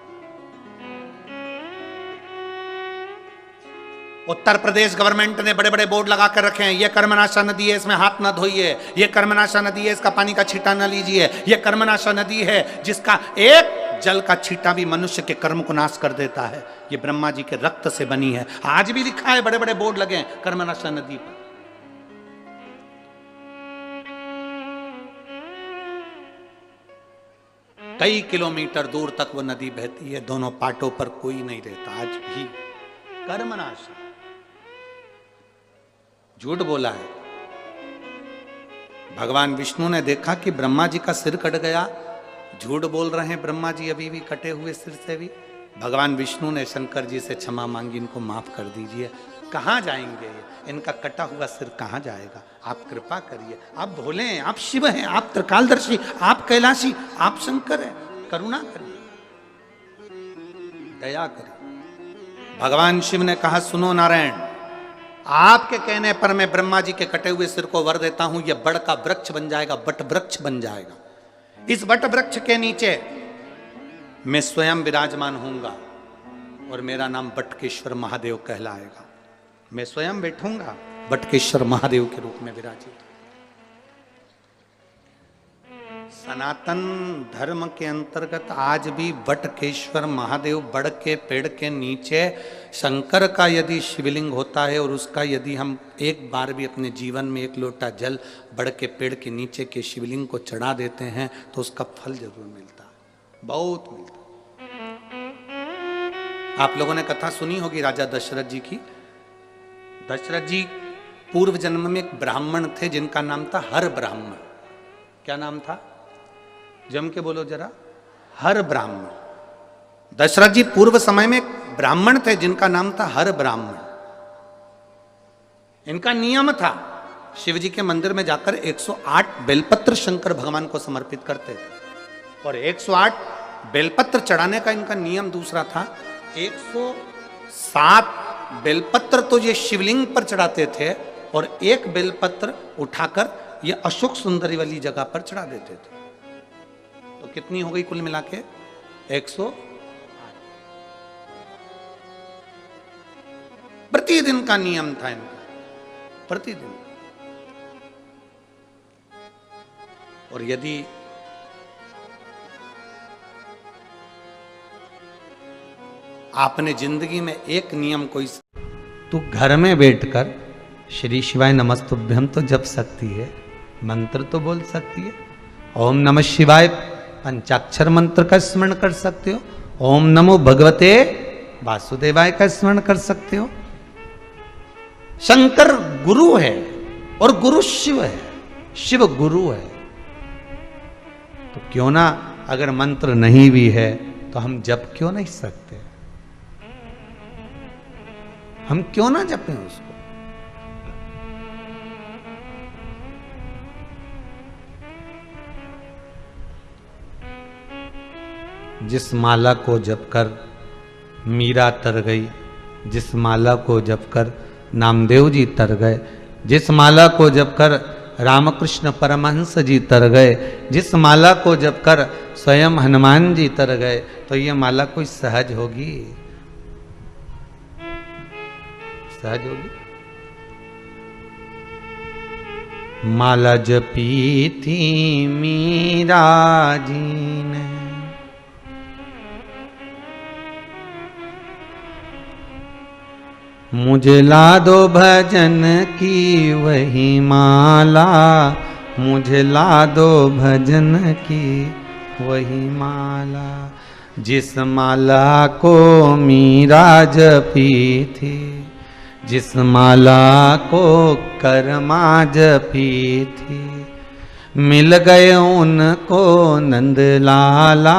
Speaker 1: उत्तर प्रदेश गवर्नमेंट ने बड़े बड़े बोर्ड लगा कर रखे हैं, ये कर्मनाशा नदी है, इसमें हाथ न धोइए, ये कर्मनाशा नदी है, इसका पानी का छींटा न लीजिए, ये कर्मनाशा नदी है जिसका एक जल का छींटा भी मनुष्य के कर्म को नाश कर देता है, ये ब्रह्मा जी के रक्त से बनी है। आज भी लिखा है, बड़े बड़े बोर्ड लगे हैं कर्मनाशा नदी पर। कई किलोमीटर दूर तक वो नदी बहती है, दोनों पाटों पर कोई नहीं रहता। आज भी कर्मनाशा, झूठ बोला है। भगवान विष्णु ने देखा कि ब्रह्मा जी का सिर कट गया, झूठ बोल रहे हैं ब्रह्मा जी अभी भी कटे हुए सिर से भी। भगवान विष्णु ने शंकर जी से क्षमा मांगी, इनको माफ कर दीजिए। कहाँ जाएंगे इनका कटा हुआ सिर कहाँ जाएगा? आप कृपा करिए, आप भोले हैं, आप शिव हैं, आप त्रिकालदर्शी, आप कैलाशी, आप शंकर हैं, करुणा करिए, दया करिए। भगवान शिव ने कहा सुनो नारायण, आपके कहने पर मैं ब्रह्मा जी के कटे हुए सिर को वर देता हूं, यह बड़ का वृक्ष बन जाएगा, बट वृक्ष बन जाएगा। इस बट वृक्ष के नीचे मैं स्वयं विराजमान होऊंगा और मेरा नाम बटकेश्वर महादेव कहलाएगा। मैं स्वयं बैठूंगा बटकेश्वर महादेव के रूप में विराजित। सनातन धर्म के अंतर्गत आज भी बटकेश्वर महादेव बड़ के पेड़ के नीचे शंकर का यदि शिवलिंग होता है और उसका यदि हम एक बार भी अपने जीवन में एक लोटा जल बड़ के पेड़ के नीचे के शिवलिंग को चढ़ा देते हैं तो उसका फल जरूर मिलता है, बहुत मिलता है। आप लोगों ने कथा सुनी होगी राजा दशरथ जी की। दशरथ जी पूर्व जन्म में एक ब्राह्मण थे जिनका नाम था हर ब्राह्मण। क्या नाम था? जम के बोलो जरा। हर ब्राह्मण। दशरथ जी पूर्व समय में एक ब्राह्मण थे जिनका नाम था हर ब्राह्मण। इनका नियम था शिव जी के मंदिर में जाकर 108 बेलपत्र शंकर भगवान को समर्पित करते थे, और 108 बेलपत्र चढ़ाने का इनका नियम दूसरा था। 107 बेलपत्र तो ये शिवलिंग पर चढ़ाते थे, और एक बेलपत्र उठाकर ये अशोक सुंदरी वाली जगह पर चढ़ा देते थे। तो कितनी हो गई कुल मिला के? 108। प्रतिदिन का नियम था इनका, प्रतिदिन। और यदि आपने जिंदगी में एक नियम कोई, तो घर में बैठकर श्री शिवाय नमस्तुभ्यम तो जप सकती है, मंत्र तो बोल सकती है। ओम नमः शिवाय पंचाक्षर मंत्र का स्मरण कर सकते हो। ओम नमो भगवते वासुदेवाय का स्मरण कर सकते हो। शंकर गुरु है और गुरु शिव है, शिव गुरु है। तो क्यों ना, अगर मंत्र नहीं भी है तो हम जप क्यों नहीं सकते? हम क्यों ना जपें उसको? जिस माला को जपकर मीरा तर गई, जिस माला को जपकर नामदेव जी तर गए, जिस माला को जपकर रामकृष्ण परमहंस जी तर गए, जिस माला को जपकर स्वयं हनुमान जी तर गए, तो ये माला कोई सहज होगी? सहज होगी? माला जपी थी मीरा जी ने, मुझे ला दो भजन की वही माला, मुझे ला दो भजन की वही माला। जिस माला को मीरा जपी थी, जिस माला को कर्मा जपी थी, मिल गए उनको नंद लाला,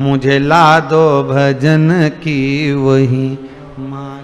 Speaker 1: मुझे ला दो भजन की वही माला।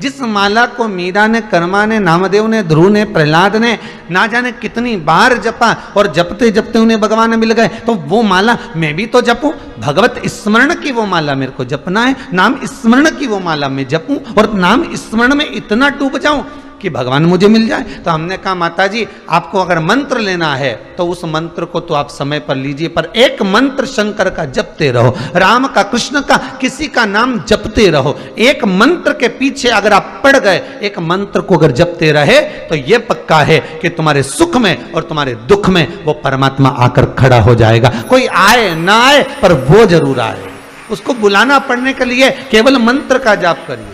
Speaker 1: जिस माला को मीरा ने, कर्मा ने, नामदेव ने, ध्रुव ने, प्रहलाद ने ना जाने कितनी बार जपा, और जपते जपते उन्हें भगवान मिल गए, तो वो माला मैं भी तो जपूं। भगवत स्मरण की वो माला मेरे को जपना है, नाम स्मरण की वो माला मैं जपूं, और नाम स्मरण में इतना डूब जाऊं कि भगवान मुझे मिल जाए। तो हमने कहा माता जी, आपको अगर मंत्र लेना है तो उस मंत्र को तो आप समय पर लीजिए, पर एक मंत्र शंकर का जपते रहो, राम का, कृष्ण का, किसी का नाम जपते रहो। एक मंत्र के पीछे अगर आप पड़ गए, एक मंत्र को अगर जपते रहे, तो यह पक्का है कि तुम्हारे सुख में और तुम्हारे दुख में वो परमात्मा आकर खड़ा हो जाएगा। कोई आए ना आए, पर वो जरूर आए। उसको बुलाना पड़ने के लिए केवल मंत्र का जाप करिए।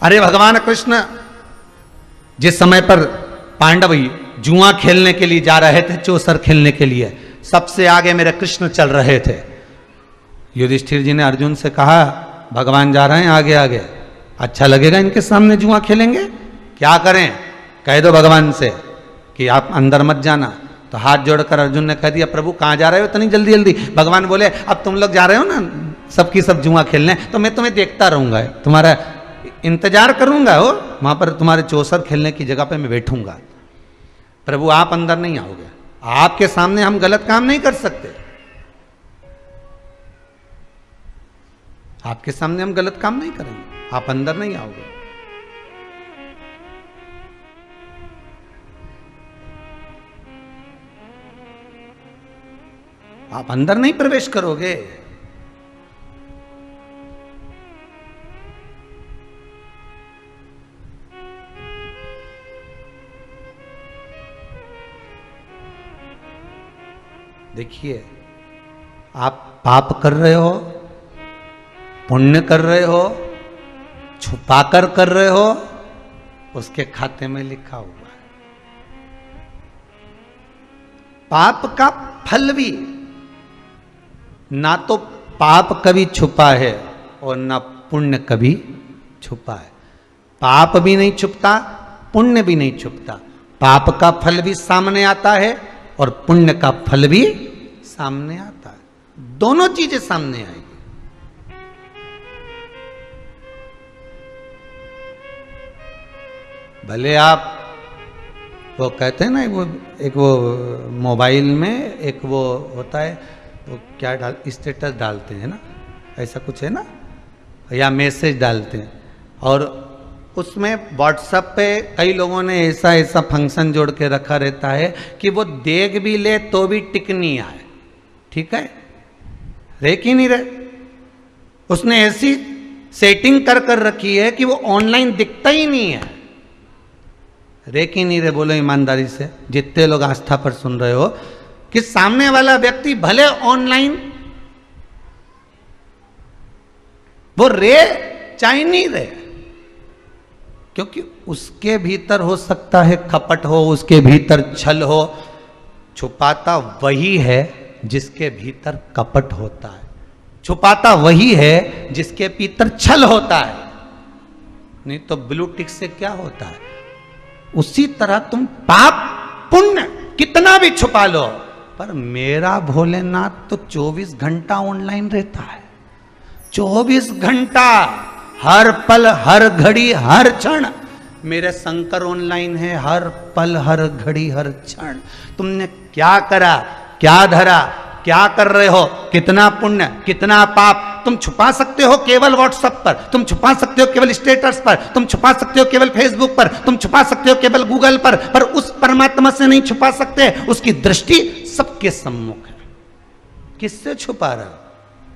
Speaker 1: अरे भगवान कृष्ण जिस समय पर पांडव जुआ खेलने के लिए जा रहे थे, चौसर खेलने के लिए, सबसे आगे मेरे कृष्ण चल रहे थे। युधिष्ठिर जी ने अर्जुन से कहा, भगवान जा रहे हैं आगे आगे, अच्छा लगेगा इनके सामने जुआ खेलेंगे? क्या करें? कह दो भगवान से कि आप अंदर मत जाना। तो हाथ जोड़कर अर्जुन ने कह दिया, प्रभु कहाँ जा रहे हो इतनी जल्दी जल्दी? भगवान बोले, अब तुम लोग जा रहे हो ना सबकी सब जुआ खेलने, तो मैं तुम्हें देखता रहूंगा, तुम्हारा इंतजार करूंगा, हो वहां पर तुम्हारे चौसर खेलने की जगह पे मैं बैठूंगा। प्रभु आप अंदर नहीं आओगे, आपके सामने हम गलत काम नहीं कर सकते, आपके सामने हम गलत काम नहीं करेंगे, आप अंदर नहीं आओगे। आप अंदर नहीं प्रवेश करोगे। देखिए, आप पाप कर रहे हो, पुण्य कर रहे हो, छुपाकर कर रहे हो, उसके खाते में लिखा हुआ है। पाप का फल भी ना तो पाप कभी छुपा है और ना पुण्य कभी छुपा है। पाप भी नहीं छुपता, पुण्य भी नहीं छुपता। पाप का फल भी सामने आता है और पुण्य का फल भी सामने आता है। दोनों चीजें सामने आएगी। भले आप वो कहते हैं ना, वो मोबाइल में एक वो होता है, वो क्या स्टेटस डालते हैं ना, ऐसा कुछ है ना, या मैसेज डालते हैं, और उसमें व्हाट्सएप पे कई लोगों ने ऐसा ऐसा फंक्शन जोड़ के रखा रहता है कि वो देख भी ले तो भी टिक नहीं आए। ठीक है, देख ही नहीं रहे। उसने ऐसी सेटिंग कर कर रखी है कि वो ऑनलाइन दिखता ही नहीं है। देख ही नहीं रहे। बोलो ईमानदारी से, जितने लोग आस्था पर सुन रहे हो, कि सामने वाला व्यक्ति भले ऑनलाइन वो रे चाहे नहीं रहे, क्योंकि उसके भीतर हो सकता है कपट हो, उसके भीतर छल हो। छुपाता वही है जिसके भीतर कपट होता है, छुपाता वही है जिसके भीतर छल होता है। नहीं तो ब्लू टिक से क्या होता है। उसी तरह तुम पाप पुण्य कितना भी छुपा लो, पर मेरा भोलेनाथ तो 24 घंटा ऑनलाइन रहता है। 24 घंटा, हर पल, हर घड़ी, हर क्षण मेरे शंकर ऑनलाइन है। हर पल, हर घड़ी, हर क्षण। तुमने क्या करा, क्या धरा, क्या कर रहे हो, कितना पुण्य, कितना पाप तुम छुपा सकते हो केवल व्हाट्सएप पर, तुम छुपा सकते हो केवल स्टेटस पर, तुम छुपा सकते हो केवल फेसबुक पर, तुम छुपा सकते हो केवल गूगल पर उस परमात्मा से नहीं छुपा सकते। उसकी दृष्टि सबके सम्मुख है। किससे छुपा रहे हो?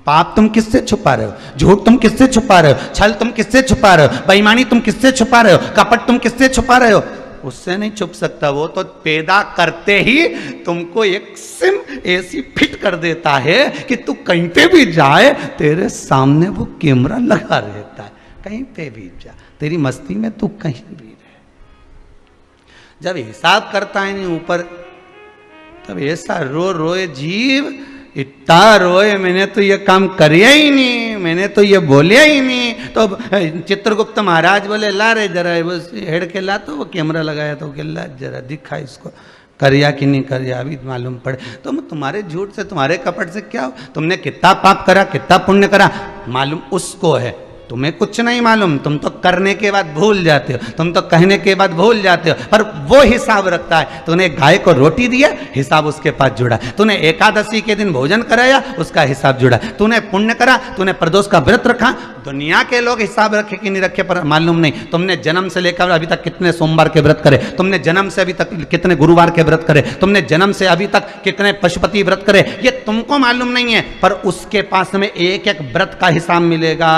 Speaker 1: पाप तुम किससे छुपा रहे हो? झूठ तुम किससे छुपा रहे हो? छल तुम किससे छुपा रहे हो? बेईमानी तुम किससे छुपा रहे हो? कपट तुम किससे छुपा रहे हो? उससे नहीं छुप सकता। वो तो पैदा करते ही तुमको एक सिम ऐसी फिट कर देता है कि तू कहीं पे भी जाए तेरे सामने वो कैमरा लगा रहता है। कहीं पे भी जा, तेरी मस्ती में तू कहीं भी रहे। जब हिसाब करता है नहीं ऊपर, तब ऐसा रोए जीव, इतना रोए, मैंने तो ये काम करिया ही नहीं, मैंने तो ये बोलिया ही नहीं। तो चित्रगुप्त महाराज बोले ला रे जरा बस हेड के ला, तो वो कैमरा लगाया तो ला जरा दिखा इसको करिया कि नहीं करिया, अभी मालूम पड़े। तो तुम्हारे झूठ से, तुम्हारे कपट से क्या हो? तुमने कितना पाप करा, कितना पुण्य करा, मालूम उसको है, तुम्हें कुछ नहीं मालूम। तुम तो करने के बाद भूल जाते हो, तुम तो कहने के बाद भूल जाते हो, पर वो हिसाब रखता है। तूने गाय को रोटी दिया, हिसाब उसके पास जुड़ा। तूने एकादशी के दिन भोजन कराया, उसका हिसाब जुड़ा। तूने पुण्य करा, तूने प्रदोष का व्रत रखा। दुनिया के लोग हिसाब रखे कि नहीं रखे पर मालूम नहीं। तुमने जन्म से लेकर अभी तक कितने सोमवार के व्रत करे, तुमने जन्म से अभी तक कितने गुरुवार के व्रत करे, तुमने जन्म से अभी तक कितने पशुपति व्रत करे, ये तुमको मालूम नहीं है। पर उसके पास में एक एक व्रत का हिसाब मिलेगा।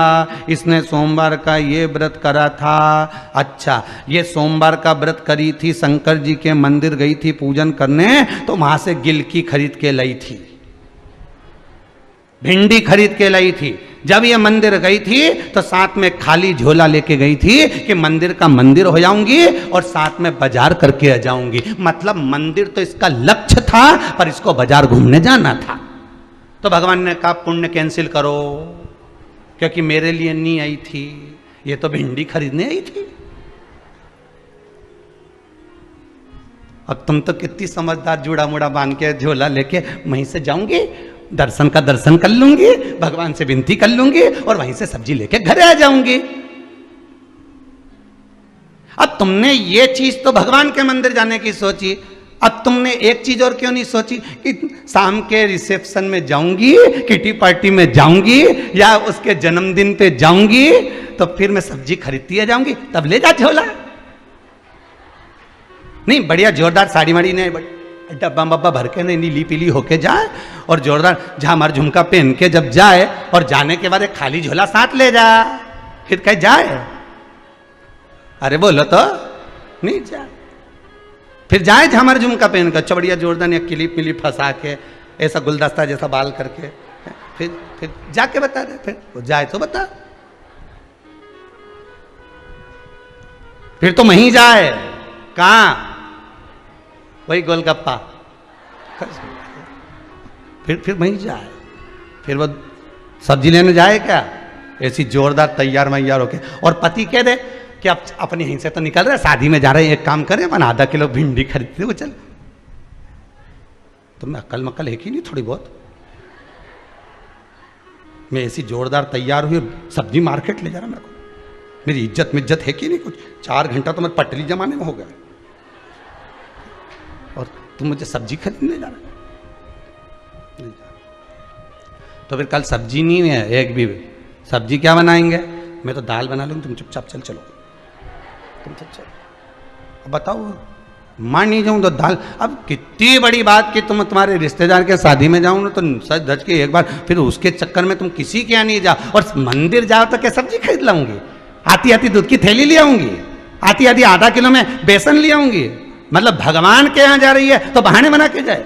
Speaker 1: इसने सोमवार का ये व्रत करा था, अच्छा ये सोमवार का व्रत करी थी, शंकर जी के मंदिर गई थी पूजन करने, तो वहां से गिलकी खरीद के लाई थी, भिंडी खरीद के लाई थी। जब ये मंदिर गई थी तो साथ में खाली झोला लेके गई थी कि मंदिर का मंदिर हो जाऊंगी और साथ में बाजार करके आ जाऊंगी। मतलब मंदिर तो इसका लक्ष्य था, पर इसको बाजार घूमने जाना था। तो भगवान ने कहा पुण्य कैंसिल करो, क्योंकि मेरे लिए नहीं आई थी, ये तो भिंडी खरीदने आई थी। अब तुम तो कितनी समझदार, जूड़ा मुड़ा बांध के झोला लेके वहीं से जाऊंगी, दर्शन का दर्शन कर लूंगी, भगवान से विनती कर लूंगी और वहीं से सब्जी लेके घर आ जाऊंगी। अब तुमने ये चीज तो भगवान के मंदिर जाने की सोची, अब तुमने एक चीज और क्यों नहीं सोची कि शाम के रिसेप्शन में जाऊंगी, किटी पार्टी में जाऊंगी, या उसके जन्मदिन पे जाऊंगी, तो फिर मैं सब्जी खरीदती आ जाऊंगी, तब ले जा झोला। नहीं, बढ़िया जोरदार साड़ी वाड़ी ने डब्बा बब्बा भर के नहीं, नीली पीली होके जाए और जोरदार झामर झुमका पहन के जब जाए, और जाने के बाद एक खाली झोला साथ ले जा, फिर कहीं जाए। अरे बोलो तो नहीं जा, फिर जाए झामर झुमका पहन कर, चबड़िया जोरदार या किली पिली फंसा के, ऐसा गुलदस्ता जैसा बाल करके, फिर जाके बता दे, फिर वो जाए तो बता, फिर तो वहीं जाए। कहां? वही गोलगप्पा, फिर वहीं जाए, फिर वो
Speaker 2: सब्जी लेने जाए क्या, ऐसी जोरदार तैयार मैयार होके, और पति कह दे कि अब अपने यहीं से तो निकल रहे, शादी में जा रहे हैं, एक काम करें अपन आधा किलो भिंडी खरीदते वो चल। तुम्हें अक्ल मक्ल है कि नहीं थोड़ी बहुत? मैं ऐसी जोरदार तैयार हुई, सब्जी मार्केट ले जा रहा मेरे को, मेरी इज्जत मिज्जत है कि नहीं कुछ? 4 घंटा तो मैं पटरी जमाने में हो गया और तुम मुझे सब्जी खरीदने जा रहे? तो फिर कल सब्जी नहीं है एक भी, सब्जी क्या बनाएंगे? मैं तो दाल बना लूँगी, तुम चुपचाप चल चलो, तुम चल। बताओ, मान नहीं जाऊँ तो दाल। अब कितनी बड़ी बात कि तुम तुम्हारे रिश्तेदार के शादी में जाऊँ ना तो सच धज के एक बार, फिर उसके चक्कर में तुम किसी के यहाँ नहीं जाओ, और मंदिर जाओ तो क्या सब्जी खरीद लाऊंगी? आती आती दूध की थैली ले आऊंगी, आती आती आधा किलो में बेसन ले आऊंगी। मतलब भगवान के यहाँ जा रही है तो बहाने बना के जाए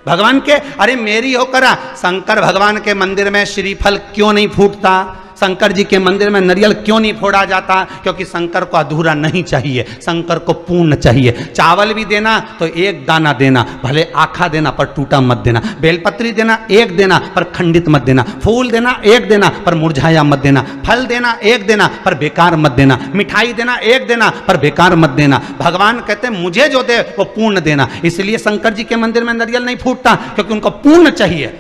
Speaker 2: भगवान के। अरे मेरी हो करा, शंकर भगवान के मंदिर में श्रीफल क्यों नहीं फूटता? शंकर जी के मंदिर में नारियल क्यों नहीं फोड़ा जाता? क्योंकि शंकर को अधूरा नहीं चाहिए, शंकर को पूर्ण चाहिए। चावल भी देना तो एक दाना देना, भले आखा देना पर टूटा मत देना। बेलपत्री देना एक देना पर खंडित मत देना। फूल देना एक देना पर मुरझाया मत देना। फल देना एक देना पर बेकार मत देना। मिठाई देना एक देना पर बेकार मत देना। भगवान कहते हैं मुझे जो दे वो पूर्ण देना। इसलिए शंकर जी के मंदिर में नारियल नहीं फूटता, क्योंकि उनको पूर्ण चाहिए,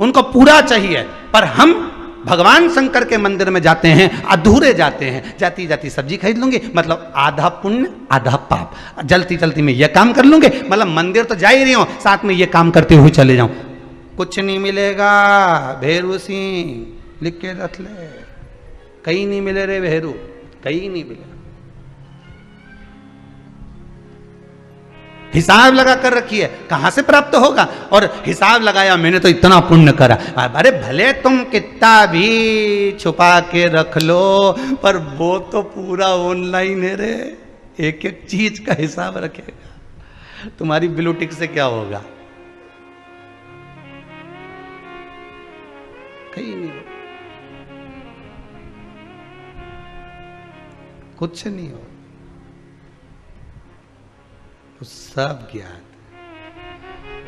Speaker 2: उनको पूरा चाहिए। पर हम भगवान शंकर के मंदिर में जाते हैं, अधूरे जाते हैं। जाती जाती सब्जी खरीद लूंगी, मतलब आधा पुण्य आधा पाप। जल्दी जल्दी में यह काम कर लूंगे, मतलब मंदिर तो जा ही रही हूं, साथ में यह काम करते हुए चले जाऊं। कुछ नहीं मिलेगा भेरू सिंह, लिख के रख ले। कहीं नहीं मिले रे भेरू, कहीं नहीं मिले। हिसाब लगा कर रखी है, कहां से प्राप्त होगा? और हिसाब लगाया मैंने तो इतना पुण्य करा। अरे भले तुम कितना भी छुपा के रख लो, पर वो तो पूरा ऑनलाइन है रे, एक एक चीज का हिसाब रखेगा। तुम्हारी ब्लू टिक से क्या होगा? कहीं नहीं, कुछ नहीं हो, सब ज्ञात।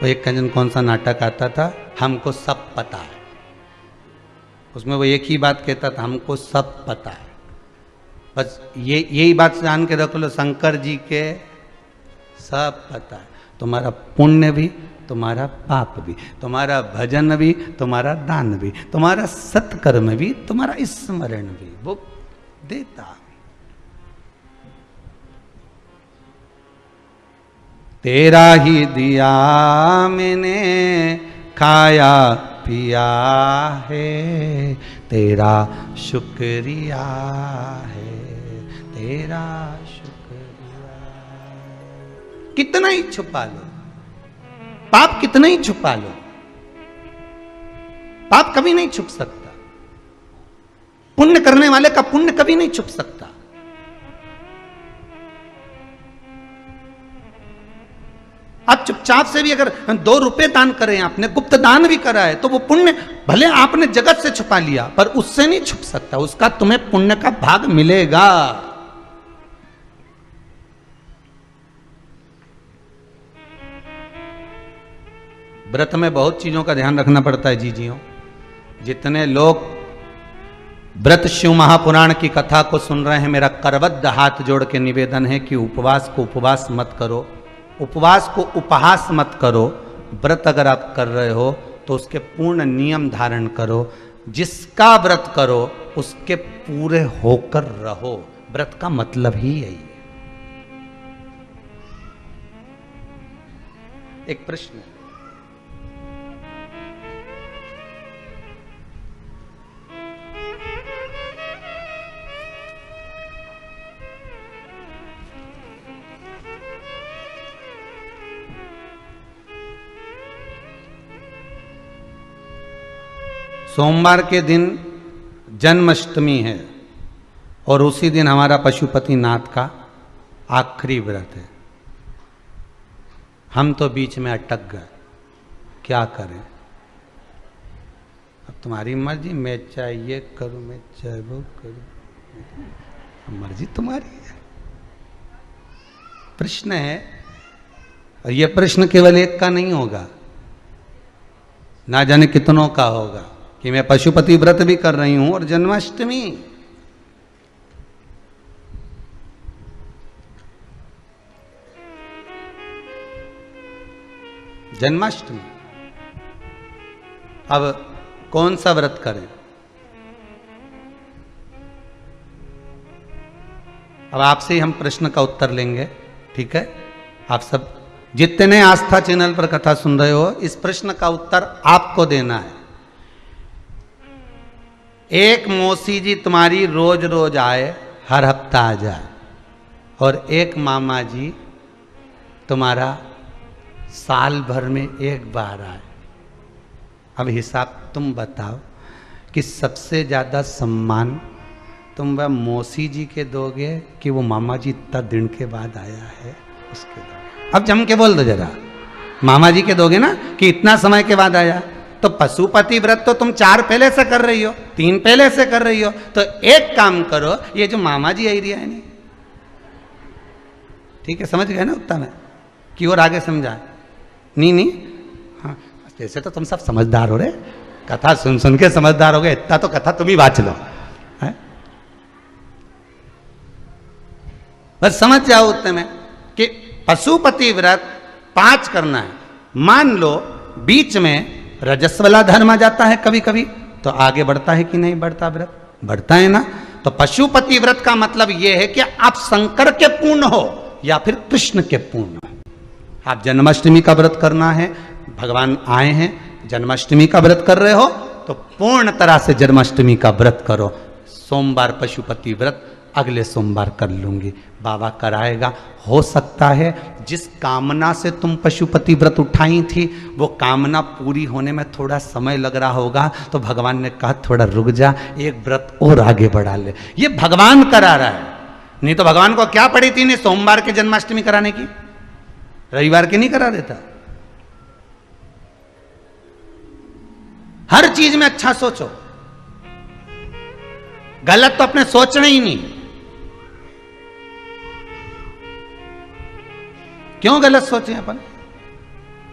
Speaker 2: वो एक कंजन कौन सा नाटक आता था, हमको सब पता है, उसमें वो एक ही बात कहता था, हमको सब पता है। बस यही बात जान के रख लो, शंकर जी के सब पता है। तुम्हारा पुण्य भी, तुम्हारा पाप भी, तुम्हारा भजन भी, तुम्हारा दान भी, तुम्हारा सत्कर्म भी, तुम्हारा स्मरण भी, वो देता। तेरा ही दिया मैंने खाया पिया है, तेरा शुक्रिया है, तेरा शुक्रिया। कितना ही छुपा लो पाप, कितना ही छुपा लो, पाप कभी नहीं छुप सकता। पुण्य करने वाले का पुण्य कभी नहीं छुप सकता। आप चुपचाप से भी अगर 2 रुपए दान करें, आपने गुप्त दान भी करा है, तो वो पुण्य भले आपने जगत से छुपा लिया, पर उससे नहीं छुप सकता, उसका तुम्हें पुण्य का भाग मिलेगा। व्रत में बहुत चीजों का ध्यान रखना पड़ता है जीजियों। जितने लोग व्रत शिव महापुराण की कथा को सुन रहे हैं, मेरा करबद्ध हाथ जोड़ के निवेदन है कि उपवास को उपवास मत करो, उपवास को उपहास मत करो। व्रत अगर आप कर रहे हो तो उसके पूर्ण नियम धारण करो। जिसका व्रत करो उसके पूरे होकर रहो। व्रत का मतलब ही यही है। एक प्रश्न है, सोमवार के दिन जन्माष्टमी है और उसी दिन हमारा पशुपति नाथ का आखिरी व्रत है। हम तो बीच में अटक गए, क्या करें? अब तुम्हारी मर्जी, मैं चाहे ये करूं, मैं चाहे वो करूं, मर्जी तुम्हारी है। प्रश्न है, और यह प्रश्न केवल एक का नहीं होगा, ना जाने कितनों का होगा कि मैं पशुपति व्रत भी कर रही हूं और जन्माष्टमी। जन्माष्टमी, अब कौन सा व्रत करें? अब आपसे ही हम प्रश्न का उत्तर लेंगे, ठीक है? आप सब जितने आस्था चैनल पर कथा सुन रहे हो, इस प्रश्न का उत्तर आपको देना है। एक मौसी जी तुम्हारी रोज रोज आए, हर हफ्ता आ जाए, और एक मामा जी तुम्हारा साल भर में एक बार आए। अब हिसाब तुम बताओ कि सबसे ज्यादा सम्मान तुम वह मौसी जी के दोगे कि वो मामा जी इतना दिन के बाद आया है उसके दोगे? अब जम के बोल दो जरा, मामा जी के दोगे ना कि इतना समय के बाद आया। तो पशुपति व्रत तो तुम 4 पहले से कर रही हो, 3 पहले से कर रही हो, तो एक काम करो, ये जो मामा जी आई रिया है नहीं, ठीक है, समझ गए ना उत्तर में कि और आगे समझा नहीं। हाँ, जैसे तो तुम सब समझदार हो रहे, कथा सुन सुन के समझदार हो गए, इतना तो कथा तुम ही बाँच लो, है? बस समझ जाओ उत्तर में कि पशुपति व्रत 5 करना है। मान लो बीच में रजस्वला धर्म आ जाता है कभी कभी, तो आगे बढ़ता है कि नहीं बढ़ता? व्रत बढ़ता है ना। तो पशुपति व्रत का मतलब यह है कि आप शंकर के पूर्ण हो या फिर कृष्ण के पूर्ण हो। आप जन्माष्टमी का व्रत करना है, भगवान आए हैं, जन्माष्टमी का व्रत कर रहे हो तो पूर्ण तरह से जन्माष्टमी का व्रत करो। सोमवार पशुपति व्रत अगले सोमवार कर लूंगी, बाबा कराएगा। हो सकता है जिस कामना से तुम पशुपति व्रत उठाई थी वो कामना पूरी होने में थोड़ा समय लग रहा होगा, तो भगवान ने कहा थोड़ा रुक जा, एक व्रत और आगे बढ़ा ले। ये भगवान करा रहा है, नहीं तो भगवान को क्या पड़ी थी ने सोमवार के जन्माष्टमी कराने की, रविवार के नहीं करा देता। हर चीज में अच्छा सोचो, गलत तो अपने सोचना ही नहीं। क्यों गलत सोचे अपन?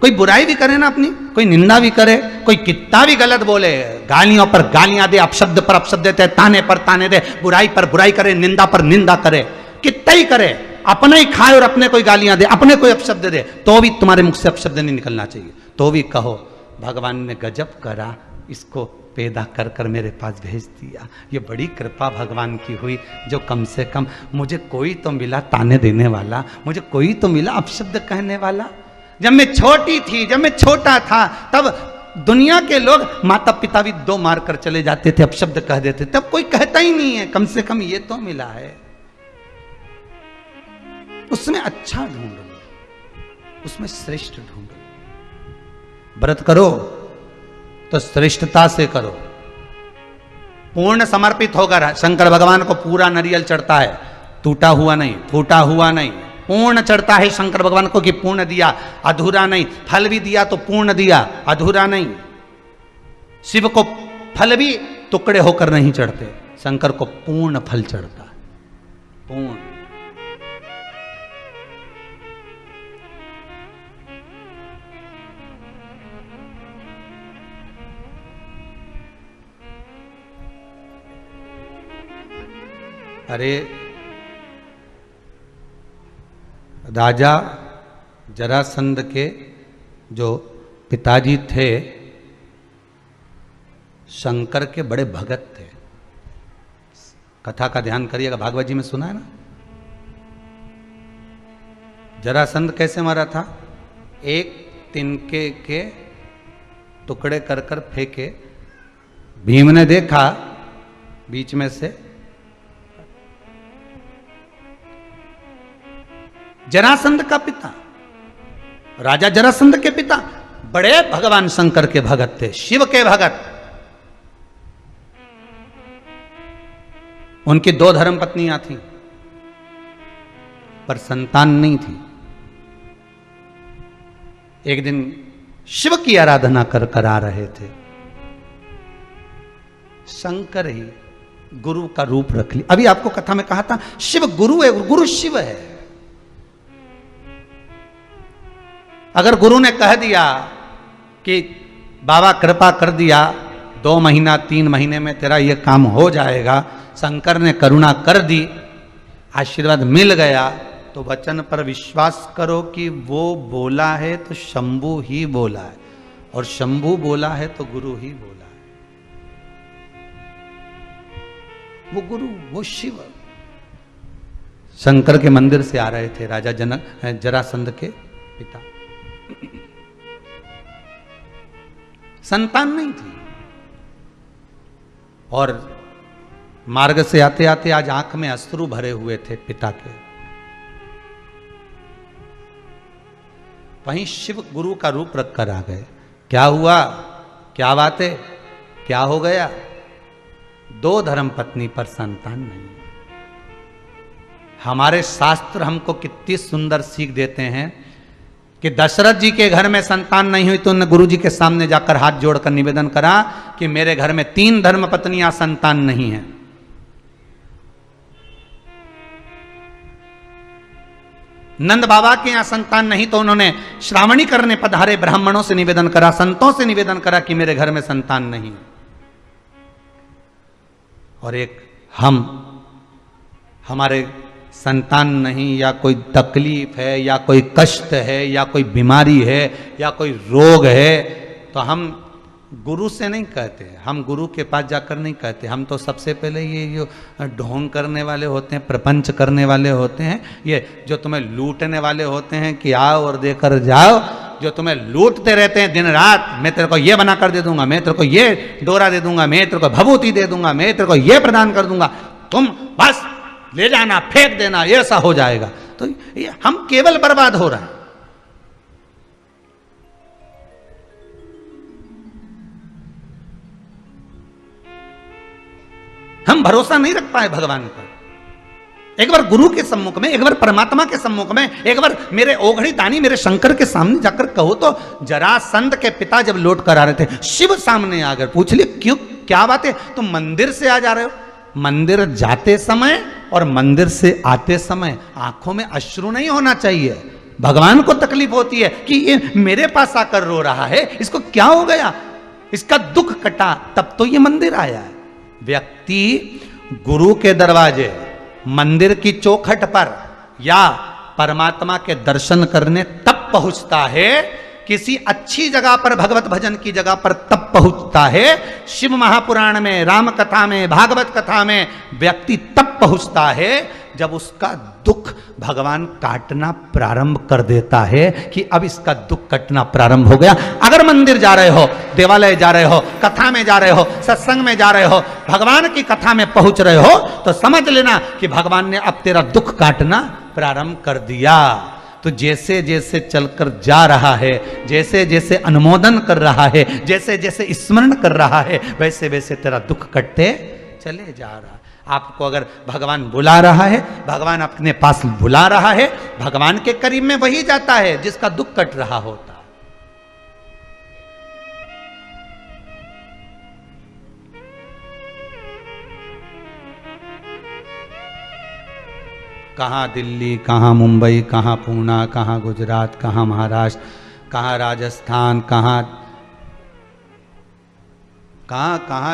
Speaker 2: कोई बुराई भी करे ना अपनी, कोई निंदा भी करे, कोई कितना भी गलत बोले, गालियों पर गालियां दे, अपशब्द पर अपशब्द देते, ताने पर ताने दे, बुराई पर बुराई करे, निंदा पर निंदा करे, कितना ही करे, अपने ही खाए और अपने कोई गालियां दे, अपने कोई अपशब्द दे, तो भी तुम्हारे मुख से अपशब्द नहीं निकलना चाहिए। तो भी कहो भगवान ने गजब करा, इसको पैदा कर कर मेरे पास भेज दिया। ये बड़ी कृपा भगवान की हुई, जो कम से कम मुझे कोई तो मिला ताने देने वाला, मुझे कोई तो मिला अपशब्द कहने वाला। जब मैं छोटी थी, जब मैं छोटा था, तब दुनिया के लोग माता पिता भी 2 मार कर चले जाते थे, अपशब्द कह देते, तब कोई कहता ही नहीं है, कम से कम ये तो मिला है। उसमें अच्छा ढूंढो, उसमें श्रेष्ठ ढूंढो। व्रत करो तो श्रेष्ठता से करो, पूर्ण समर्पित होकर। शंकर भगवान को पूरा नारियल चढ़ता है, टूटा हुआ नहीं, फूटा हुआ नहीं, पूर्ण चढ़ता है शंकर भगवान को कि पूर्ण दिया, अधूरा नहीं। फल भी दिया तो पूर्ण दिया, अधूरा नहीं। शिव को फल भी टुकड़े होकर नहीं चढ़ते, शंकर को पूर्ण फल चढ़ता, पूर्ण। अरे राजा जरासंध के जो पिताजी थे शंकर के बड़े भगत थे। कथा का ध्यान करिएगा, भागवत जी में सुना है ना। जरासंध कैसे मारा था? एक तिनके के टुकड़े कर कर फेंके, भीम ने देखा बीच में से, जरासंध का पिता, राजा जरासंध के पिता बड़े भगवान शंकर के भगत थे, शिव के भगत। उनकी 2 धर्म पत्नियां थीं, पर संतान नहीं थी। एक दिन शिव की आराधना कर कर आ रहे थे, शंकर ही गुरु का रूप रख लिया। अभी आपको कथा में कहा था शिव गुरु है, गुरु शिव है। अगर गुरु ने कह दिया कि बाबा कृपा कर दिया, 2 महीना 3 महीने में तेरा ये काम हो जाएगा, शंकर ने करुणा कर दी, आशीर्वाद मिल गया, तो वचन पर विश्वास करो कि वो बोला है तो शंभु ही बोला है, और शंभु बोला है तो गुरु ही बोला है। वो गुरु, वो शिव शंकर के मंदिर से आ रहे थे, राजा जनक जरासंध के पिता। संतान नहीं थी, और मार्ग से आते आते आज आंख में अश्रु भरे हुए थे पिता के। वहीं शिव गुरु का रूप रखकर आ गए। क्या हुआ, क्या बात है, क्या हो गया? 2 धर्मपत्नी पर संतान नहीं। हमारे शास्त्र हमको कितनी सुंदर सीख देते हैं कि दशरथ जी के घर में संतान नहीं हुई तो उन्होंने गुरु जी के सामने जाकर हाथ जोड़कर निवेदन करा कि मेरे घर में 3 धर्मपत्नियां संतान नहीं है। नंद बाबा के यहां संतान नहीं तो उन्होंने श्रावणी करने पधारे ब्राह्मणों से निवेदन करा, संतों से निवेदन करा कि मेरे घर में संतान नहीं। और एक हमारे संतान नहीं, या कोई तकलीफ है, या कोई कष्ट है, या कोई बीमारी है, या कोई रोग है, तो हम गुरु से नहीं कहते, हम गुरु के पास जाकर नहीं कहते। हम तो सबसे पहले ये जो ढोंग करने वाले होते हैं, प्रपंच करने वाले होते हैं, ये जो तुम्हें लूटने वाले होते हैं कि आओ और देकर जाओ, जो तुम्हें लूटते रहते हैं दिन रात, मैं तेरे को ये बना कर दे दूंगा, मैं तेरे को ये डोरा दे दूंगा, मैं तेरे को भभूति दे दूंगा, मैं तेरे को ये प्रदान कर दूंगा, तुम बस ले जाना, फेंक देना, ऐसा हो जाएगा। तो ये हम केवल बर्बाद हो रहे हैं। हम भरोसा नहीं रख पाए भगवान पर। एक बार गुरु के सम्मुख में, एक बार परमात्मा के सम्मुख में, एक बार मेरे ओघड़ी दानी मेरे शंकर के सामने जाकर कहो तो जरासंध के पिता जब लौट कर आ रहे थे, शिव सामने आकर पूछ लिए क्यों, क्या बात है, तुम मंदिर से आ जा रहे हो? मंदिर जाते समय और मंदिर से आते समय आंखों में अश्रु नहीं होना चाहिए। भगवान को तकलीफ होती है कि ये मेरे पास आकर रो रहा है, इसको क्या हो गया, इसका दुख कटा, तब तो ये मंदिर आया है। व्यक्ति गुरु के दरवाजे, मंदिर की चौखट पर या परमात्मा के दर्शन करने तब पहुंचता है, किसी अच्छी जगह पर, भगवत भजन की जगह पर तब पहुंचता है। शिव महापुराण में, राम कथा में, भागवत कथा में व्यक्ति तब पहुंचता है जब उसका दुख भगवान काटना प्रारंभ कर देता है कि अब इसका दुख कटना प्रारंभ हो गया। अगर मंदिर जा रहे हो, देवालय जा रहे हो, कथा में जा रहे हो, सत्संग में जा रहे हो, भगवान की कथा में पहुंच रहे हो, तो समझ लेना कि भगवान ने अब तेरा दुख काटना प्रारंभ कर दिया। तो जैसे जैसे चलकर जा रहा है, जैसे जैसे अनुमोदन कर रहा है, जैसे जैसे स्मरण कर रहा है, वैसे वैसे तेरा दुख कटते चले जा रहा है। आपको अगर भगवान बुला रहा है, भगवान अपने पास बुला रहा है, भगवान के करीब में वही जाता है जिसका दुख कट रहा होता। कहाँ दिल्ली, कहाँ मुंबई, कहाँ पूना, कहाँ गुजरात, कहाँ महाराष्ट्र, कहाँ राजस्थान, कहाँ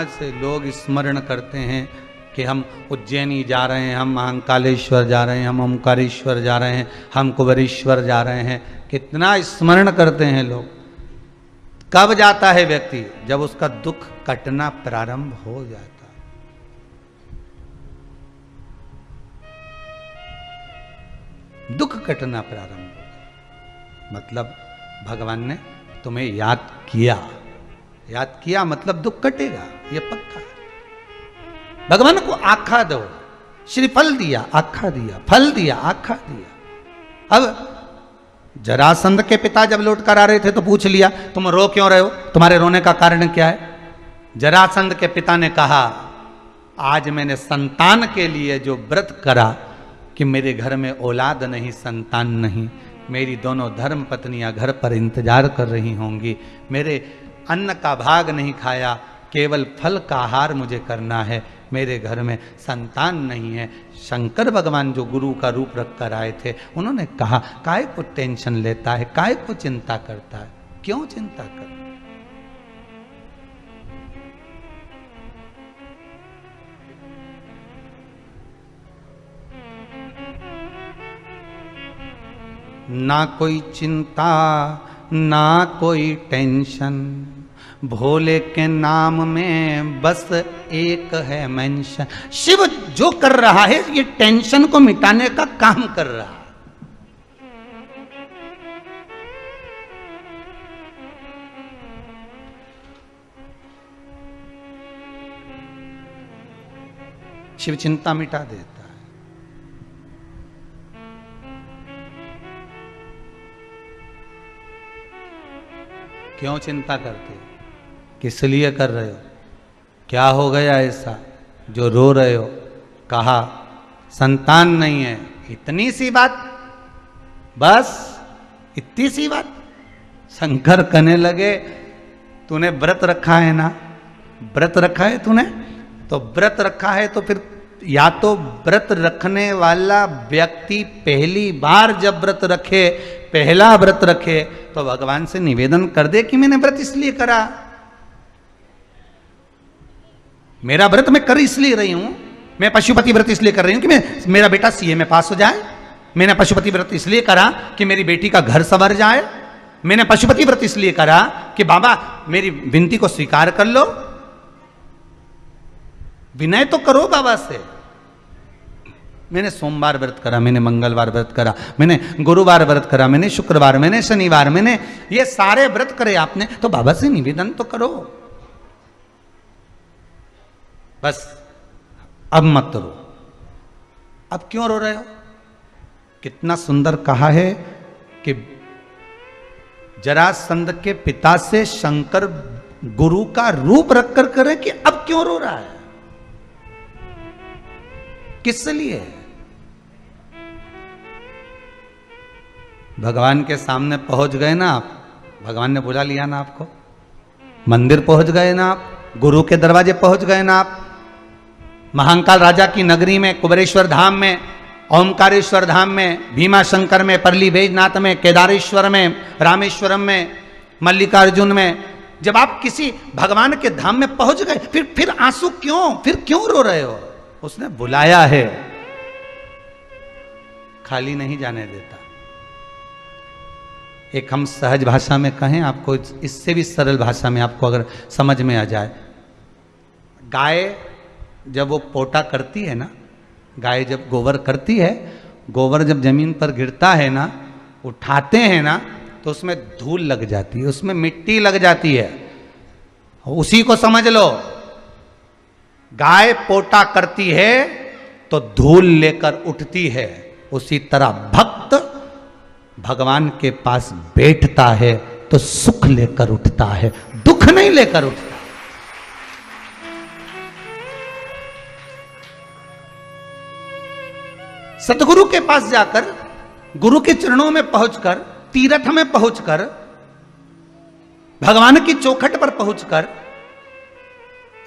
Speaker 2: से लोग स्मरण करते हैं कि हम उज्जैनी जा रहे हैं, हम महाकालेश्वर जा रहे हैं, हम ओंकारेश्वर जा रहे हैं, हम कुबेरेश्वर जा रहे हैं। कितना स्मरण करते हैं लोग। कब जाता है व्यक्ति? जब उसका दुख कटना प्रारंभ हो जाता। दुख कटना प्रारंभ हो, मतलब भगवान ने तुम्हें याद किया। याद किया मतलब दुख कटेगा, ये पक्का है। भगवान को आखा दो, श्रीफल दिया, आखा दिया, फल दिया, आखा दिया। अब जरासंध के पिता जब लौट कर आ रहे थे तो पूछ लिया, तुम रो क्यों रहे हो, तुम्हारे रोने का कारण क्या है? जरासंध के पिता ने कहा, आज मैंने संतान के लिए जो व्रत करा कि मेरे घर में औलाद नहीं, संतान नहीं, मेरी दोनों धर्म पत्नियां घर पर इंतजार कर रही होंगी, मेरे अन्न का भाग नहीं खाया, केवल फल का आहार मुझे करना है, मेरे घर में संतान नहीं है। शंकर भगवान जो गुरु का रूप रखकर आए थे, उन्होंने कहा, काहे को टेंशन लेता है, काहे को चिंता करता है, क्यों चिंता कर? ना कोई चिंता ना कोई टेंशन, भोले के नाम में बस एक है मेंशन। शिव जो कर रहा है ये टेंशन को मिटाने का काम कर रहा है। शिव चिंता मिटा देता है। क्यों चिंता करते हो? किस लिए कर रहे हो? क्या हो गया ऐसा जो रो रहे हो? कहा संतान नहीं है, इतनी सी बात, बस इतनी सी बात। शंकर कहने लगे तूने व्रत रखा है ना, व्रत रखा है तूने, तो व्रत रखा है तो फिर या तो व्रत रखने वाला व्यक्ति पहली बार जब व्रत रखे, पहला व्रत रखे, तो भगवान से निवेदन कर दे कि मैंने व्रत इसलिए करा, मेरा व्रत मैं कर इसलिए रही हूं, मैं पशुपति व्रत इसलिए कर रही हूं कि मेरा बेटा सीए में पास हो जाए, मैंने पशुपति व्रत इसलिए करा कि मेरी बेटी का घर संवर जाए, मैंने पशुपति व्रत इसलिए करा कि बाबा मेरी विनती को स्वीकार कर लो। विनय तो करो बाबा से। मैंने सोमवार व्रत करा, मैंने मंगलवार व्रत करा, मैंने गुरुवार व्रत करा, मैंने शुक्रवार, मैंने शनिवार, मैंने ये सारे व्रत करे आपने, तो बाबा से निवेदन तो करो। बस अब मत रो। अब क्यों रो रहे हो? कितना सुंदर कहा है कि जरासंध के पिता से शंकर गुरु का रूप रखकर करे कि अब क्यों रो रहा है, किस लिए? भगवान के सामने पहुंच गए ना आप, भगवान ने बुला लिया ना आपको, मंदिर पहुंच गए ना आप, गुरु के दरवाजे पहुंच गए ना आप, महाकाल राजा की नगरी में, कुबेरेश्वर धाम में, ओमकारेश्वर धाम में, भीमा शंकर में, परली बैजनाथ में, केदारेश्वर में, रामेश्वरम में, मल्लिकार्जुन में, जब आप किसी भगवान के धाम में पहुंच गए, फिर आंसू क्यों, फिर क्यों रो रहे हो? उसने बुलाया है, खाली नहीं जाने देता। एक हम सहज भाषा में कहें आपको, इससे भी सरल भाषा में आपको अगर समझ में आ जाए, गाय जब वो पोटा करती है ना, गाय जब गोबर करती है, गोबर जब जमीन पर गिरता है ना, उठाते हैं ना, तो उसमें धूल लग जाती है, उसमें मिट्टी लग जाती है। उसी को समझ लो, गाय पोटा करती है तो धूल लेकर उठती है, उसी तरह भक्त भगवान के पास बैठता है तो सुख लेकर उठता है, दुख नहीं लेकर उठता। सतगुरु के पास जाकर, गुरु के चरणों में पहुंचकर, तीर्थ में पहुंचकर, भगवान की चौखट पर पहुंचकर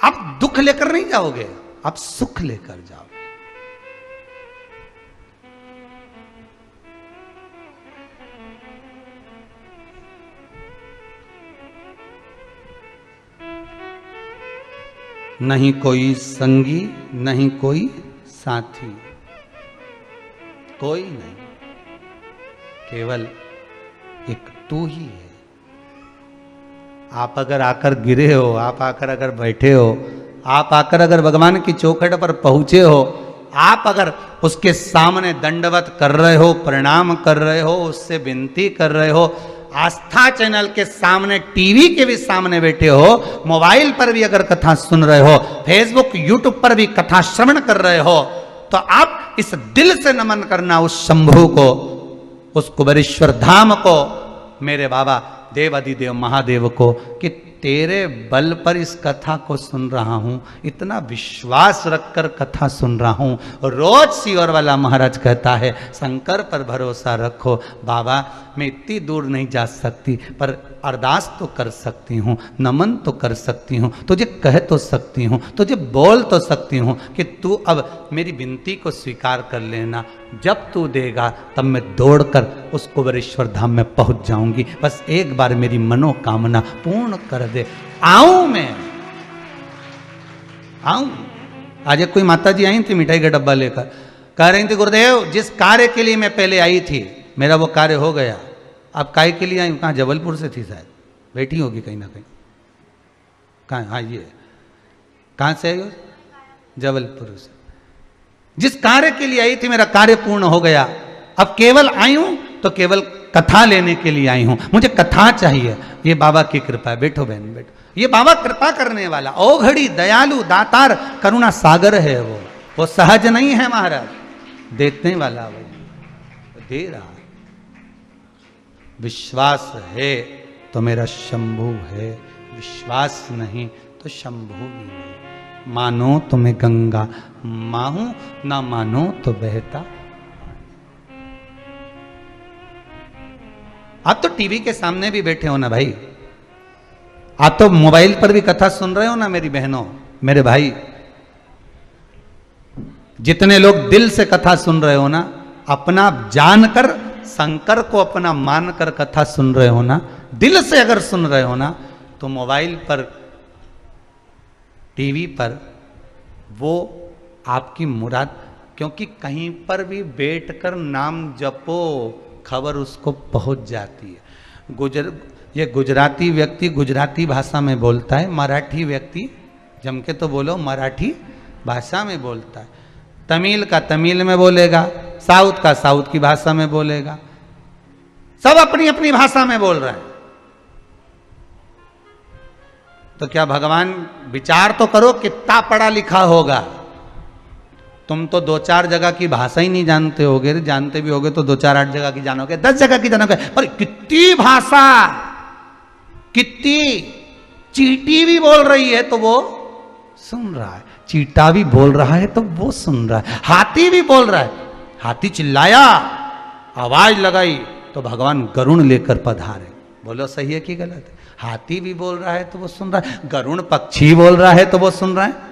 Speaker 2: आप दुख लेकर नहीं जाओगे, आप सुख लेकर जाओगे। नहीं कोई संगी, नहीं कोई साथी, कोई नहीं, केवल एक तू ही है। आप अगर आकर गिरे हो, आप आकर अगर बैठे हो, आप आकर अगर भगवान की चौखट पर पहुंचे हो, आप अगर उसके सामने दंडवत कर रहे हो, प्रणाम कर रहे हो, उससे विनती कर रहे हो, आस्था चैनल के सामने, टीवी के भी सामने बैठे हो, मोबाइल पर भी अगर कथा सुन रहे हो, फेसबुक यूट्यूब पर भी कथा श्रवण कर रहे हो, तो आप इस दिल से नमन करना उस शंभु को, उस कुबेरेश्वर धाम को, मेरे बाबा देवाधिदेव महादेव को, कि तेरे बल पर इस कथा को सुन रहा हूं, इतना विश्वास रखकर कथा सुन रहा हूं। रोज सियोर वाला महाराज कहता है शंकर पर भरोसा रखो। बाबा मैं इतनी दूर नहीं जा सकती, पर अरदास तो कर सकती हूँ, नमन तो कर सकती हूँ, तुझे कह तो सकती हूँ, तुझे बोल तो सकती हूँ कि तू अब मेरी विनती को स्वीकार कर लेना। जब तू देगा तब मैं दौड़कर उस कुबेरेश्वर धाम में पहुंच जाऊंगी। बस एक बार मेरी मनोकामना पूर्ण कर दे, आऊं मैं, आऊं। आज एक कोई माता जी आई थी मिठाई का डब्बा लेकर, कह रही थी गुरुदेव जिस कार्य के लिए मैं पहले आई थी मेरा वो कार्य हो गया। अब काय के लिए आई? कहाँ? जबलपुर से थी शायद, बैठी होगी कहीं ना कहीं। कहाँ? हाँ ये कहाँ से आई हो? जबलपुर से। जिस कार्य के लिए आई थी मेरा कार्य पूर्ण हो गया। अब केवल आई हूं तो केवल कथा लेने के लिए आई हूं, मुझे कथा चाहिए। ये बाबा की कृपा है। बैठो बहन बैठो। ये बाबा कृपा करने वाला, ओघड़ी, दयालु, दातार, करुणा सागर है। वो सहज नहीं है महाराज, देने वाला वो दे रहा। विश्वास है तो मेरा शंभु है, विश्वास नहीं तो शंभु भी नहीं। मानो तो मैं गंगा माहूं, ना मानो तो बहता। आप तो टीवी के सामने भी बैठे हो ना भाई, आप तो मोबाइल पर भी कथा सुन रहे हो ना मेरी बहनों, मेरे भाई। जितने लोग दिल से कथा सुन रहे हो ना, अपना जानकर, शंकर को अपना मानकर कथा सुन रहे हो ना, दिल से अगर सुन रहे हो ना, तो मोबाइल पर, टीवी पर वो आपकी मुराद, क्योंकि कहीं पर भी बैठकर नाम जपो, खबर उसको पहुंच जाती है। ये गुजराती व्यक्ति गुजराती भाषा में बोलता है, मराठी व्यक्ति, जम के तो बोलो, मराठी भाषा में बोलता है, तमिल का तमिल में बोलेगा, साउथ का साउथ की भाषा में बोलेगा, सब अपनी अपनी भाषा में बोल रहे हैं। तो क्या भगवान, विचार तो करो कितना पढ़ा लिखा होगा। तुम तो 2-4 जगह की भाषा ही नहीं जानते होगे, जानते भी होगे तो 2-4-8 जगह की जानोगे, 10 जगह की जानोगे, पर कितनी भाषा, कितनी। चींटी भी बोल रही है तो वो सुन रहा है, चींटा भी बोल रहा है तो वो सुन रहा है, हाथी भी बोल रहा है। हाथी चिल्लाया, आवाज लगाई तो भगवान गरुण लेकर पधारे। बोलो सही है कि गलत है? हाथी भी बोल रहा है तो वो सुन रहा है, गरुण पक्षी बोल रहा है तो वो सुन रहा है,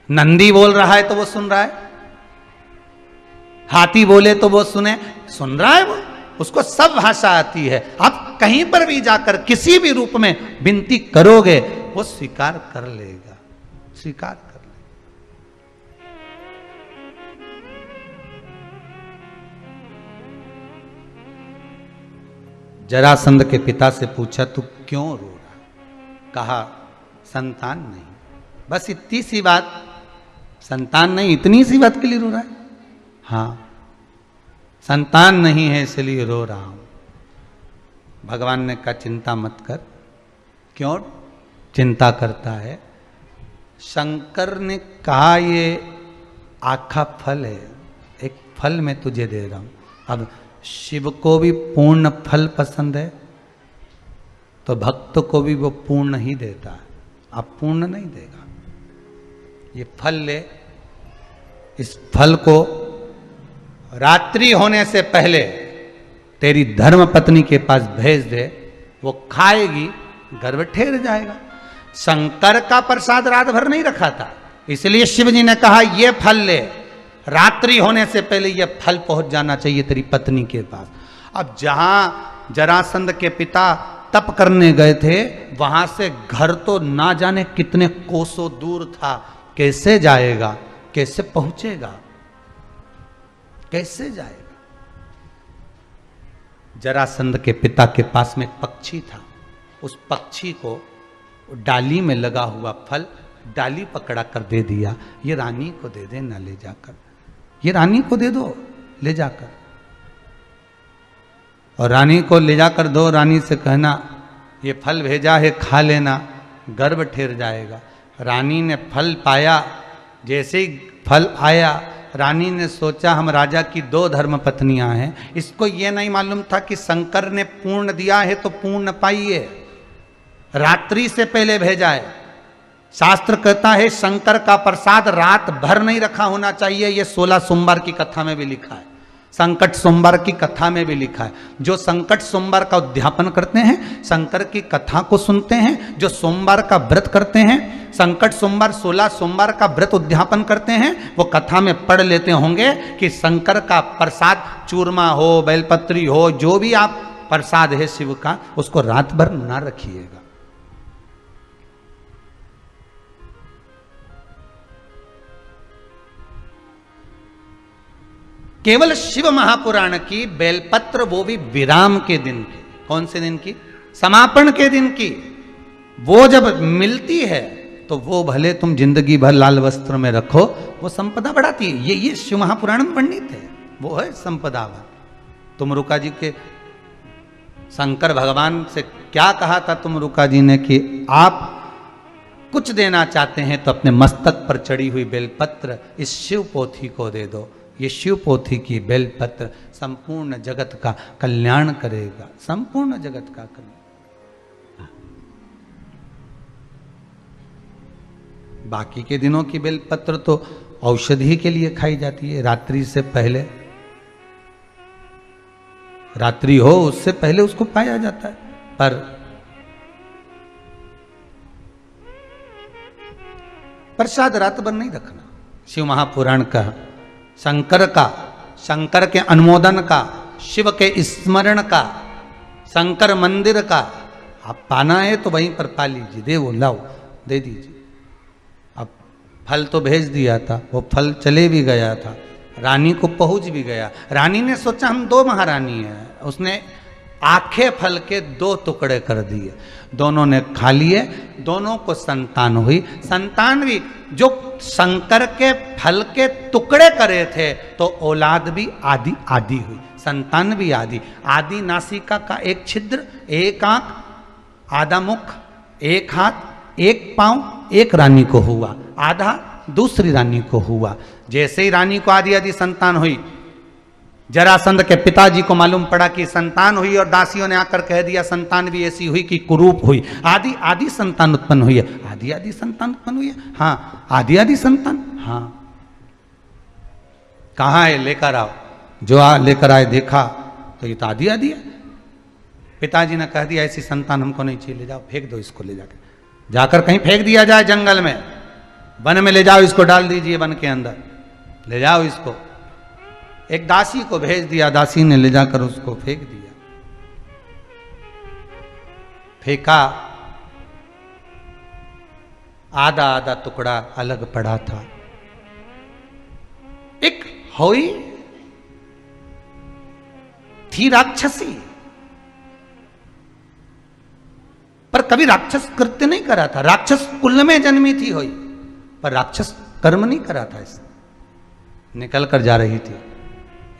Speaker 2: नंदी बोल रहा है तो वो सुन रहा है, हाथी बोले तो वो सुन रहा है। वो उसको सब भाषा आती है। आप कहीं पर भी जाकर किसी भी रूप में विनती करोगे, वो स्वीकार कर लेगा, स्वीकार कर लेगा। जरासंध के पिता से पूछा, तू क्यों रो रहा? कहा, संतान नहीं। बस इतनी सी बात, संतान नहीं, इतनी सी बात के लिए रो रहा है? हाँ, संतान नहीं है इसलिए रो रहा हूं। भगवान ने कहा, चिंता मत कर। क्यों चिंता करता है? शंकर ने कहा, ये आखा फल है, एक फल मैं तुझे दे रहा हूं। अब शिव को भी पूर्ण फल पसंद है, तो भक्त को भी वो पूर्ण ही देता है, अब पूर्ण नहीं देगा। ये फल ले, इस फल को रात्रि होने से पहले तेरी धर्म पत्नी के पास भेज दे, वो खाएगी, गर्भ ठेर जाएगा। शंकर का प्रसाद रात भर नहीं रखा था, इसलिए शिव जी ने कहा, ये फल ले, रात्रि होने से पहले ये फल पहुंच जाना चाहिए तेरी पत्नी के पास। अब जहां जरासंध के पिता तप करने गए थे, वहां से घर तो ना जाने कितने कोसों दूर था। कैसे जाएगा, कैसे पहुंचेगा, कैसे जाएगा? जरासंध के पिता के पास में एक पक्षी था, उस पक्षी को डाली में लगा हुआ फल, डाली पकड़ा कर दे दिया, ये रानी को दे देना ले जाकर, ये रानी को दे दो ले जाकर। और रानी को ले जाकर दो, रानी से कहना, ये फल भेजा है, खा लेना, गर्भ ठेर जाएगा। रानी ने फल पाया, जैसे ही फल आया, रानी ने सोचा, हम राजा की 2 धर्म पत्नियां हैं, इसको ये नहीं मालूम था कि शंकर ने पूर्ण दिया है तो पूर्ण पाइए, रात्रि से पहले भेजा है। शास्त्र कहता है शंकर का प्रसाद रात भर नहीं रखा होना चाहिए, ये 16 सोमवार की कथा में भी लिखा है, संकट सोमवार की कथा में भी लिखा है। जो संकट सोमवार का उद्यापन करते हैं, शंकर की कथा को सुनते हैं, जो सोमवार का व्रत करते हैं, संकट सोमवार 16 सोमवार का व्रत उद्यापन करते हैं, वो कथा में पढ़ लेते होंगे कि शंकर का प्रसाद चूरमा हो, बेलपत्री हो, जो भी आप प्रसाद है शिव का, उसको रात भर ना रखिएगा।
Speaker 1: केवल शिव महापुराण की बेलपत्र, वो भी विराम के दिन की। कौन से दिन की? समापन के दिन की। वो जब मिलती है तो वो भले तुम जिंदगी भर लाल वस्त्र में रखो, वो संपदा बढ़ाती है। ये शिव महापुराण में वर्णित है, वो है संपदावन। तुम रुका जी के शंकर भगवान से क्या कहा था तुम रुका जी ने कि आप कुछ देना चाहते हैं तो अपने मस्तक पर चढ़ी हुई बेलपत्र इस शिव पोथी को दे दो। ये शिव पोथी की बेलपत्र संपूर्ण जगत का कल्याण करेगा, संपूर्ण जगत का कल्याण। बाकी के दिनों की बेलपत्र तो औषधि के लिए खाई जाती है। रात्रि से पहले, रात्रि हो उससे पहले उसको पाया जाता है। पर प्रसाद रात भर नहीं रखना। शिव महापुराण का, शंकर के अनुमोदन का, शिव के स्मरण का, शंकर मंदिर का आप पाना है तो वहीं पर पा लीजिए। दे वो लाओ, दे दीजिए। अब फल तो भेज दिया था, वो फल चले भी गया था, रानी को पहुंच भी गया। रानी ने सोचा हम दो महारानी हैं, उसने आखे फल के 2 टुकड़े कर दिए। दोनों ने खा लिए, दोनों को संतान हुई। संतान भी जो शंकर के फल के टुकड़े करे थे तो औलाद भी आदि आदि हुई, संतान भी आदि आदि। नासिका का एक छिद्र, एक आंख, आधा मुख, एक हाथ, एक पांव, एक रानी को हुआ, आधा दूसरी रानी को हुआ। जैसे ही रानी को आदि आदि संतान हुई, जरासंध के पिताजी को मालूम पड़ा कि संतान हुई और दासियों ने आकर कह दिया संतान भी ऐसी हुई कि कुरूप हुई। आदि आदि संतान उत्पन्न हुई है, आदि आदि संतान उत्पन्न हुई है। हाँ, आदि आदि संतान, हाँ। कहाँ है? लेकर आओ। जो लेकर आए देखा तो ये तो आदि आदि है। पिताजी ने कह दिया ऐसी संतान हमको नहीं चाहिए, ले जाओ, फेंक दो इसको, ले जाकर कहीं फेंक दिया जाए, जंगल में, वन में ले जाओ, इसको डाल दीजिए वन के अंदर, ले जाओ इसको। एक दासी को भेज दिया, दासी ने ले जाकर उसको फेंक दिया। फेंका, आधा आधा टुकड़ा अलग पड़ा था। एक होई थी राक्षसी, पर कभी राक्षस कृत्य नहीं करा था। राक्षस कुल में जन्मी थी होई, पर राक्षस कर्म नहीं करा था। इस निकल कर जा रही थी।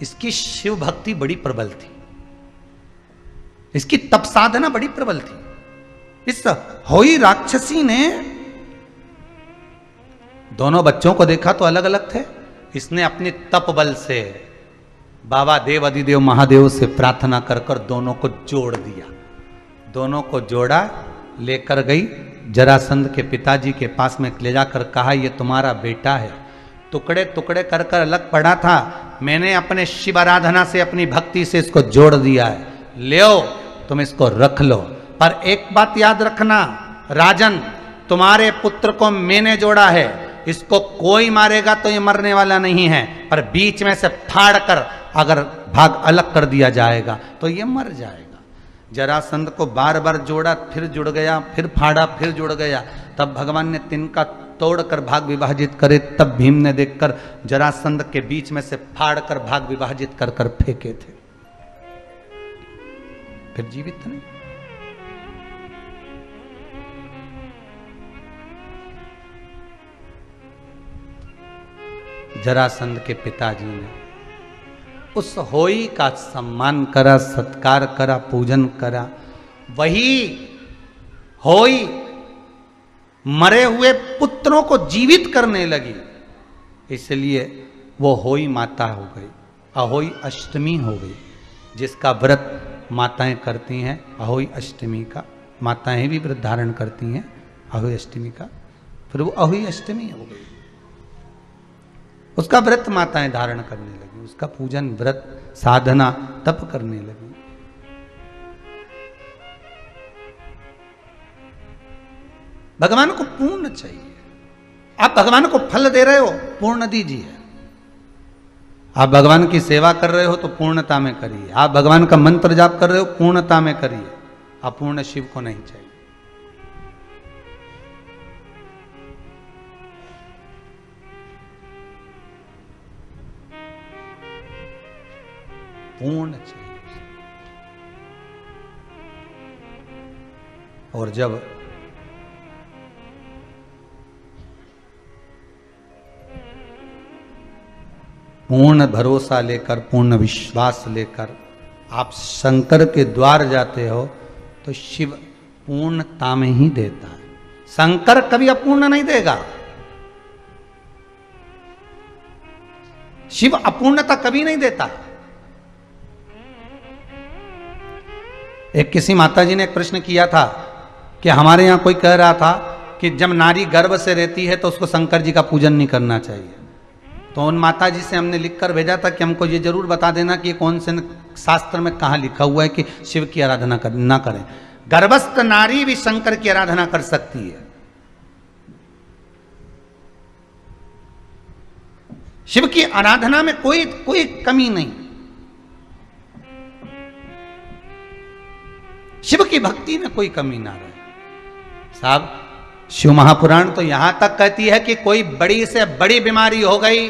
Speaker 1: इसकी शिव भक्ति बड़ी प्रबल थी, इसकी तप साधना बड़ी प्रबल थी। इस होई राक्षसी ने दोनों बच्चों को देखा तो अलग अलग थे। इसने अपने तप बल से बाबा देव अधिदेव महादेव से प्रार्थना कर कर दोनों को जोड़ दिया। दोनों को जोड़ा, लेकर गई जरासंध के पिताजी के पास में ले जाकर कहा ये तुम्हारा बेटा है, टुकड़े टुकड़े कर कर अलग पड़ा था, मैंने अपने शिव आराधना से, अपनी भक्ति से इसको जोड़ दिया है, ले तुम इसको रख लो। पर एक बात याद रखना राजन, तुम्हारे पुत्र को मैंने जोड़ा है, इसको कोई मारेगा तो ये मरने वाला नहीं है, पर बीच में से फाड़ कर अगर भाग अलग कर दिया जाएगा तो ये मर जाएगा। जरासंध को बार बार जोड़ा, फिर जुड़ गया, फिर फाड़ा, फिर जुड़ गया। तब भगवान ने तिनका तोड़कर भाग विभाजित करे, तब भीम ने देखकर जरासंध के बीच में से फाड़ कर भाग विभाजित कर कर फेंके थे। फिर जीवित नहीं। जरासंध के पिताजी ने उस होई का सम्मान करा, सत्कार करा, पूजन करा। वही होई मरे हुए पुत्रों को जीवित करने लगी, इसलिए वो होई माता हो गई, अहोई अष्टमी हो गई। जिसका व्रत माताएं करती हैं अहोई अष्टमी का, माताएं भी व्रत धारण करती हैं अहोई अष्टमी का, फिर वो अहोई अष्टमी हो गई। उसका व्रत माताएं धारण करने लगी, उसका पूजन, व्रत, साधना, तप करने लगी। भगवान को पूर्ण चाहिए। आप भगवान को फल दे रहे हो, पूर्ण दीजिए। आप भगवान की सेवा कर रहे हो तो पूर्णता में करिए। आप भगवान का मंत्र जाप कर रहे हो, पूर्णता में करिए। अपूर्ण शिव को नहीं चाहिए।
Speaker 2: पूर्ण चाहिए। और जब पूर्ण भरोसा लेकर, पूर्ण विश्वास लेकर आप शंकर के द्वार जाते हो तो शिव पूर्णता में ही देता है। शंकर कभी अपूर्ण नहीं देगा। शिव अपूर्णता कभी नहीं देता। एक किसी माताजी ने एक प्रश्न किया था कि हमारे यहां कोई कह रहा था कि जब नारी गर्भ से रहती है तो उसको शंकर जी का पूजन नहीं करना चाहिए। तो उन माता जी से हमने लिखकर भेजा था कि हमको ये जरूर बता देना कि कौन से शास्त्र में कहाँ लिखा हुआ है कि शिव की आराधना ना करें। गर्भस्थ नारी भी शंकर की आराधना कर सकती है। शिव की आराधना में कोई कमी नहीं। शिव की भक्ति में कोई कमी ना रहे। साहब, शिव महापुराण तो यहां तक कहती है कि कोई बड़ी से बड़ी बीमारी हो गई,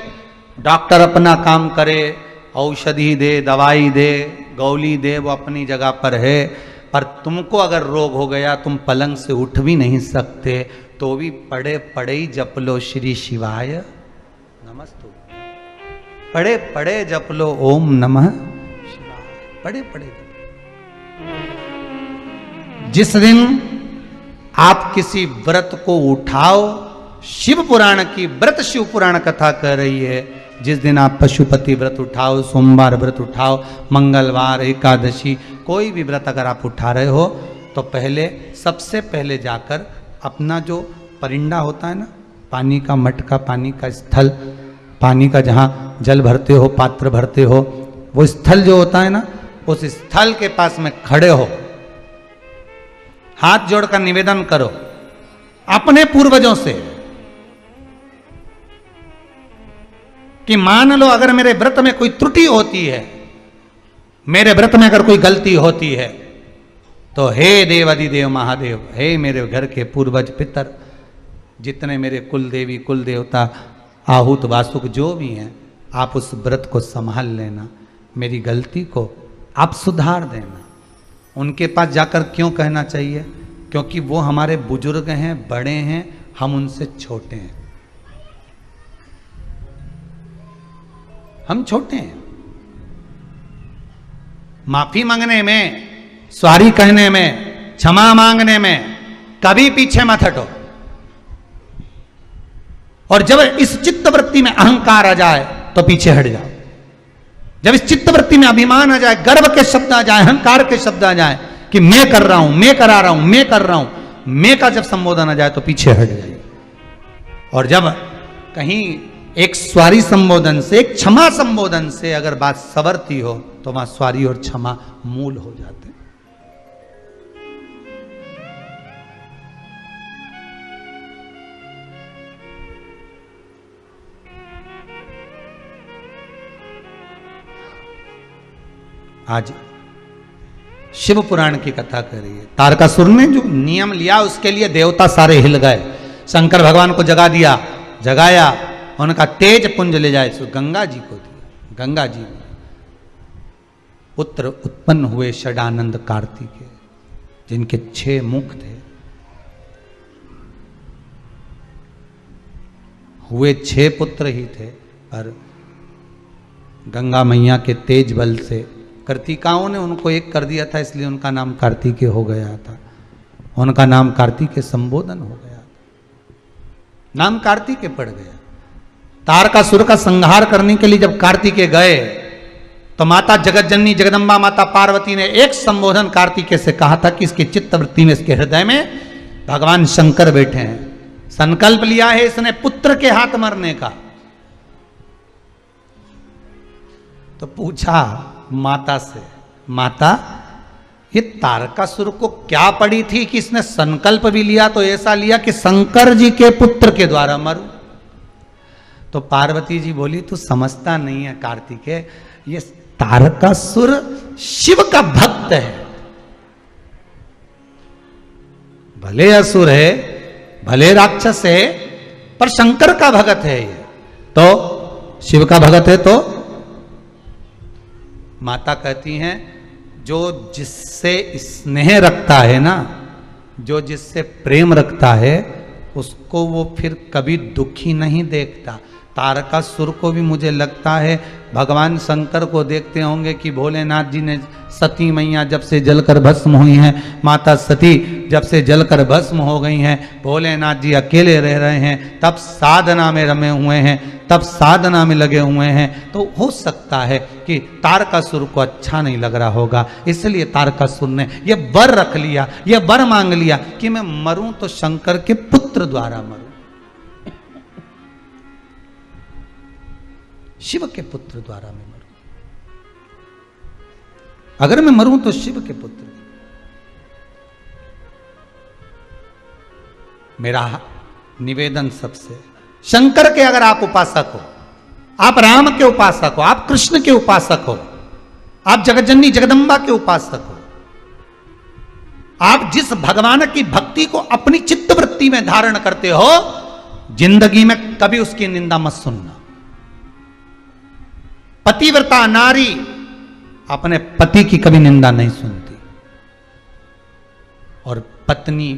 Speaker 2: डॉक्टर अपना काम करे, औषधि दे, दवाई दे, गोली दे, वो अपनी जगह पर है। पर तुमको अगर रोग हो गया, तुम पलंग से उठ भी नहीं सकते, तो भी पड़े पड़े ही जप लो श्री शिवाय नमस्तु। पड़े पड़े जप लो ओम नमः शिवाय। पड़े पड़े। जिस दिन आप किसी व्रत को उठाओ, शिव पुराण की व्रत शिव पुराण कथा कह रही है, जिस दिन आप पशुपति व्रत उठाओ, सोमवार व्रत उठाओ, मंगलवार, एकादशी, कोई भी व्रत अगर आप उठा रहे हो तो पहले, सबसे पहले जाकर अपना जो परिंदा होता है ना, पानी का मटका, पानी का स्थल, पानी का जहाँ जल भरते हो, पात्र भरते हो, वो स्थल जो होता है ना, उस स्थल के पास में खड़े हो, हाथ जोड़कर निवेदन करो अपने पूर्वजों से कि मान लो अगर मेरे व्रत में कोई त्रुटि होती है, मेरे व्रत में अगर कोई गलती होती है, तो हे देव अधिदेव महादेव, हे मेरे घर के पूर्वज पितर, जितने मेरे कुल देवी कुल देवता आहूत वासुक जो भी हैं, आप उस व्रत को संभाल लेना, मेरी गलती को आप सुधार देना। उनके पास जाकर क्यों कहना चाहिए? क्योंकि वो हमारे बुजुर्ग हैं, बड़े हैं, हम उनसे छोटे हैं। हम छोटे हैं। माफी मांगने में, सॉरी कहने में, क्षमा मांगने में कभी पीछे मत हटो। और जब इस चित्तवृत्ति में अहंकार आ जाए तो पीछे हट जाओ। जब इस चित्तवृत्ति में अभिमान आ जाए, गर्व के शब्द आ जाए, अहंकार के शब्द आ जाए कि मैं कर रहा हूं, मैं करा रहा हूं, मैं कर रहा हूं, मैं का जब संबोधन आ जाए तो पीछे हट जाइए। और जब कहीं एक स्वारी संबोधन से, एक क्षमा संबोधन से अगर बात सवरती हो तो वहां स्वारी और क्षमा मूल हो जाते हैं। आज शिव पुराण की कथा कर रही है। तारकासुर ने जो नियम लिया उसके लिए देवता सारे हिल गए। शंकर भगवान को जगा दिया, जगाया, उनका तेज पुंज ले जाए, सो गंगा जी को दिया। गंगा जी पुत्र उत्पन्न हुए षडानंद कार्तिकेय, जिनके 6 मुख थे। हुए 6 पुत्र ही थे, पर गंगा मैया के तेज बल से कार्तिकाओं ने उनको एक कर दिया था, इसलिए उनका नाम कार्तिकेय हो गया था। उनका नाम कार्तिकेय संबोधन हो गया था, नाम कार्तिकेय पड़ गया। तारकासुर का संहार करने के लिए जब कार्तिकेय गए तो माता जगतजननी जगदम्बा माता पार्वती ने एक संबोधन कार्तिकेय से कहा था कि इसके चित्तवृत्ति में, इसके हृदय में भगवान शंकर बैठे हैं। संकल्प लिया है इसने पुत्र के हाथ मरने का। तो पूछा माता से, माता ये तारकासुर को क्या पड़ी थी कि इसने संकल्प भी लिया तो ऐसा लिया कि शंकर जी के पुत्र के द्वारा मरूं। तो पार्वती जी बोली तू समझता नहीं है कार्तिकेय, ये तारकासुर शिव का भक्त है। भले असुर है, भले राक्षस है, पर शंकर का भगत है ये। तो शिव का भगत है तो माता कहती हैं जो जिससे स्नेह रखता है ना, जो जिससे प्रेम रखता है, उसको वो फिर कभी दुखी नहीं देखता। तारकासुर को भी मुझे लगता है भगवान शंकर को देखते होंगे कि भोलेनाथ जी ने सती मैया जब से जलकर भस्म हुई हैं, माता सती जब से जलकर भस्म हो गई हैं, भोलेनाथ जी अकेले रह रहे हैं, तब साधना में रमे हुए हैं, तब साधना में लगे हुए हैं। तो हो सकता है कि तारकासुर को अच्छा नहीं लग रहा होगा, इसलिए तारकासुर ने यह वर रख लिया, यह वर मांग लिया कि मैं मरूं तो शंकर के पुत्र द्वारा मरूं, शिव के पुत्र द्वारा मैं मरूं। अगर मैं मरूं तो शिव के पुत्र। मेरा निवेदन सबसे, शंकर के अगर आप उपासक हो, आप राम के उपासक हो, आप कृष्ण के उपासक हो, आप जगज्जननी जगदम्बा के उपासक हो, आप जिस भगवान की भक्ति को अपनी चित्तवृत्ति में धारण करते हो, जिंदगी में कभी उसकी निंदा मत सुनना। पतिव्रता नारी अपने पति की कभी निंदा नहीं सुनती, और पत्नी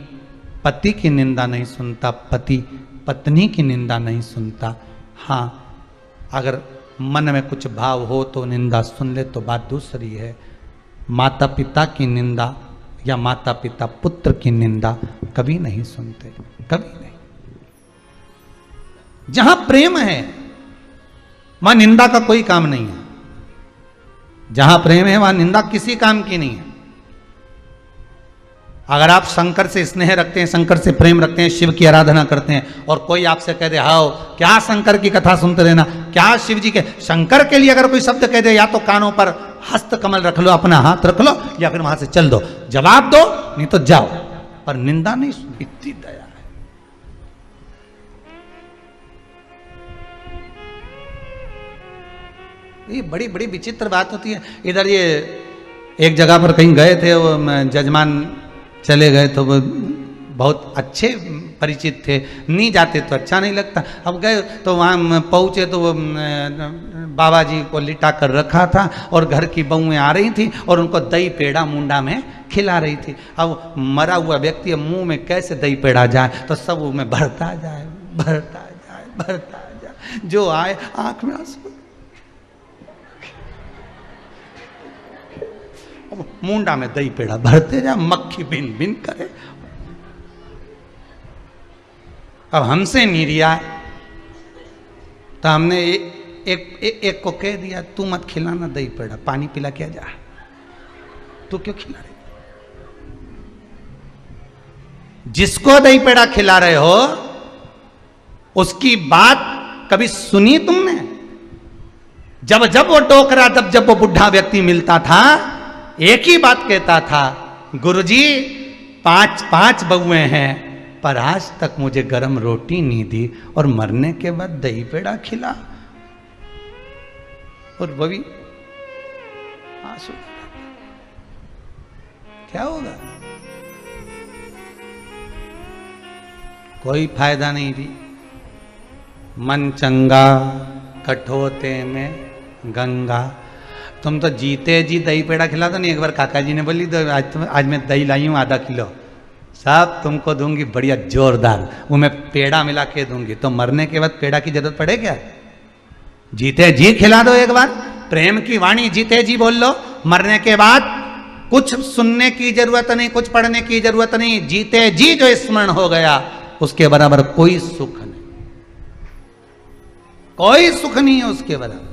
Speaker 2: पति की निंदा नहीं सुनता, पति पत्नी की निंदा नहीं सुनता। हाँ, अगर मन में कुछ भाव हो तो निंदा सुन ले तो बात दूसरी है। माता पिता की निंदा या माता पिता पुत्र की निंदा कभी नहीं सुनते, कभी नहीं। जहां प्रेम है वहां निंदा का कोई काम नहीं है। जहां प्रेम है वहां निंदा किसी काम की नहीं है। अगर आप शंकर से स्नेह रखते हैं, शंकर से प्रेम रखते हैं, शिव की आराधना करते हैं, और कोई आपसे कह दे हाओ क्या शंकर की कथा सुनते रहना, क्या शिव जी के, शंकर के लिए अगर कोई शब्द कह दे, या तो कानों पर हस्त कमल रख लो, अपना हाथ रख लो, या फिर वहां से चल दो, जवाब दो, नहीं तो जाओ, पर निंदा नहीं सुनी। इतनी दया है। ये बड़ी बड़ी विचित्र बात होती है। इधर ये एक जगह पर कहीं गए थे, वो जजमान चले गए तो वो बहुत अच्छे परिचित थे, नहीं जाते तो अच्छा नहीं लगता। अब गए तो वहाँ पहुँचे तो वो बाबा जी को लिटा कर रखा था, और घर की बहुएं आ रही थी और उनको दही पेड़ा मुंडा में खिला रही थी। अब मरा हुआ व्यक्ति मुंह में कैसे दही पेड़ा जाए, तो सब में भरता जाए, भरता जाए, भरता जाए, जो आए आंख में आंसू, मुंडा में दही पेड़ा भरते जा, मक्खी बिन बिन करे। अब हमसे नहीं रिया तो हमने एक को कह दिया तू मत खिलाना दही पेड़ा, पानी पिला क्या जा, तू क्यों खिला रहे? जिसको दही पेड़ा खिला रहे हो उसकी बात कभी सुनी तुमने? जब जब वो टोकरा, जब वो बुढ़ा व्यक्ति मिलता था, एक ही बात कहता था, गुरुजी 5 बहुएं हैं, पर आज तक मुझे गरम रोटी नहीं दी, और मरने के बाद दही पेड़ा खिला। और वो भी आंसू, क्या होगा? कोई फायदा नहीं भी। मन चंगा कठोते में गंगा। तुम तो जीते जी दही पेड़ा खिला दो। नहीं, एक बार काका जी ने बोली तो आज मैं दही लाई हूँ आधा किलो, सब तुमको दूंगी बढ़िया जोरदार, वो मैं पेड़ा मिला के दूंगी। तो मरने के बाद पेड़ा की जरूरत पड़े क्या? जीते जी खिला दो एक बार, प्रेम की वाणी जीते जी बोल लो। मरने के बाद कुछ सुनने की जरूरत नहीं, कुछ पढ़ने की जरूरत नहीं, जीते जी जो स्मरण हो गया उसके बराबर कोई सुख नहीं, कोई सुख नहीं है उसके बराबर।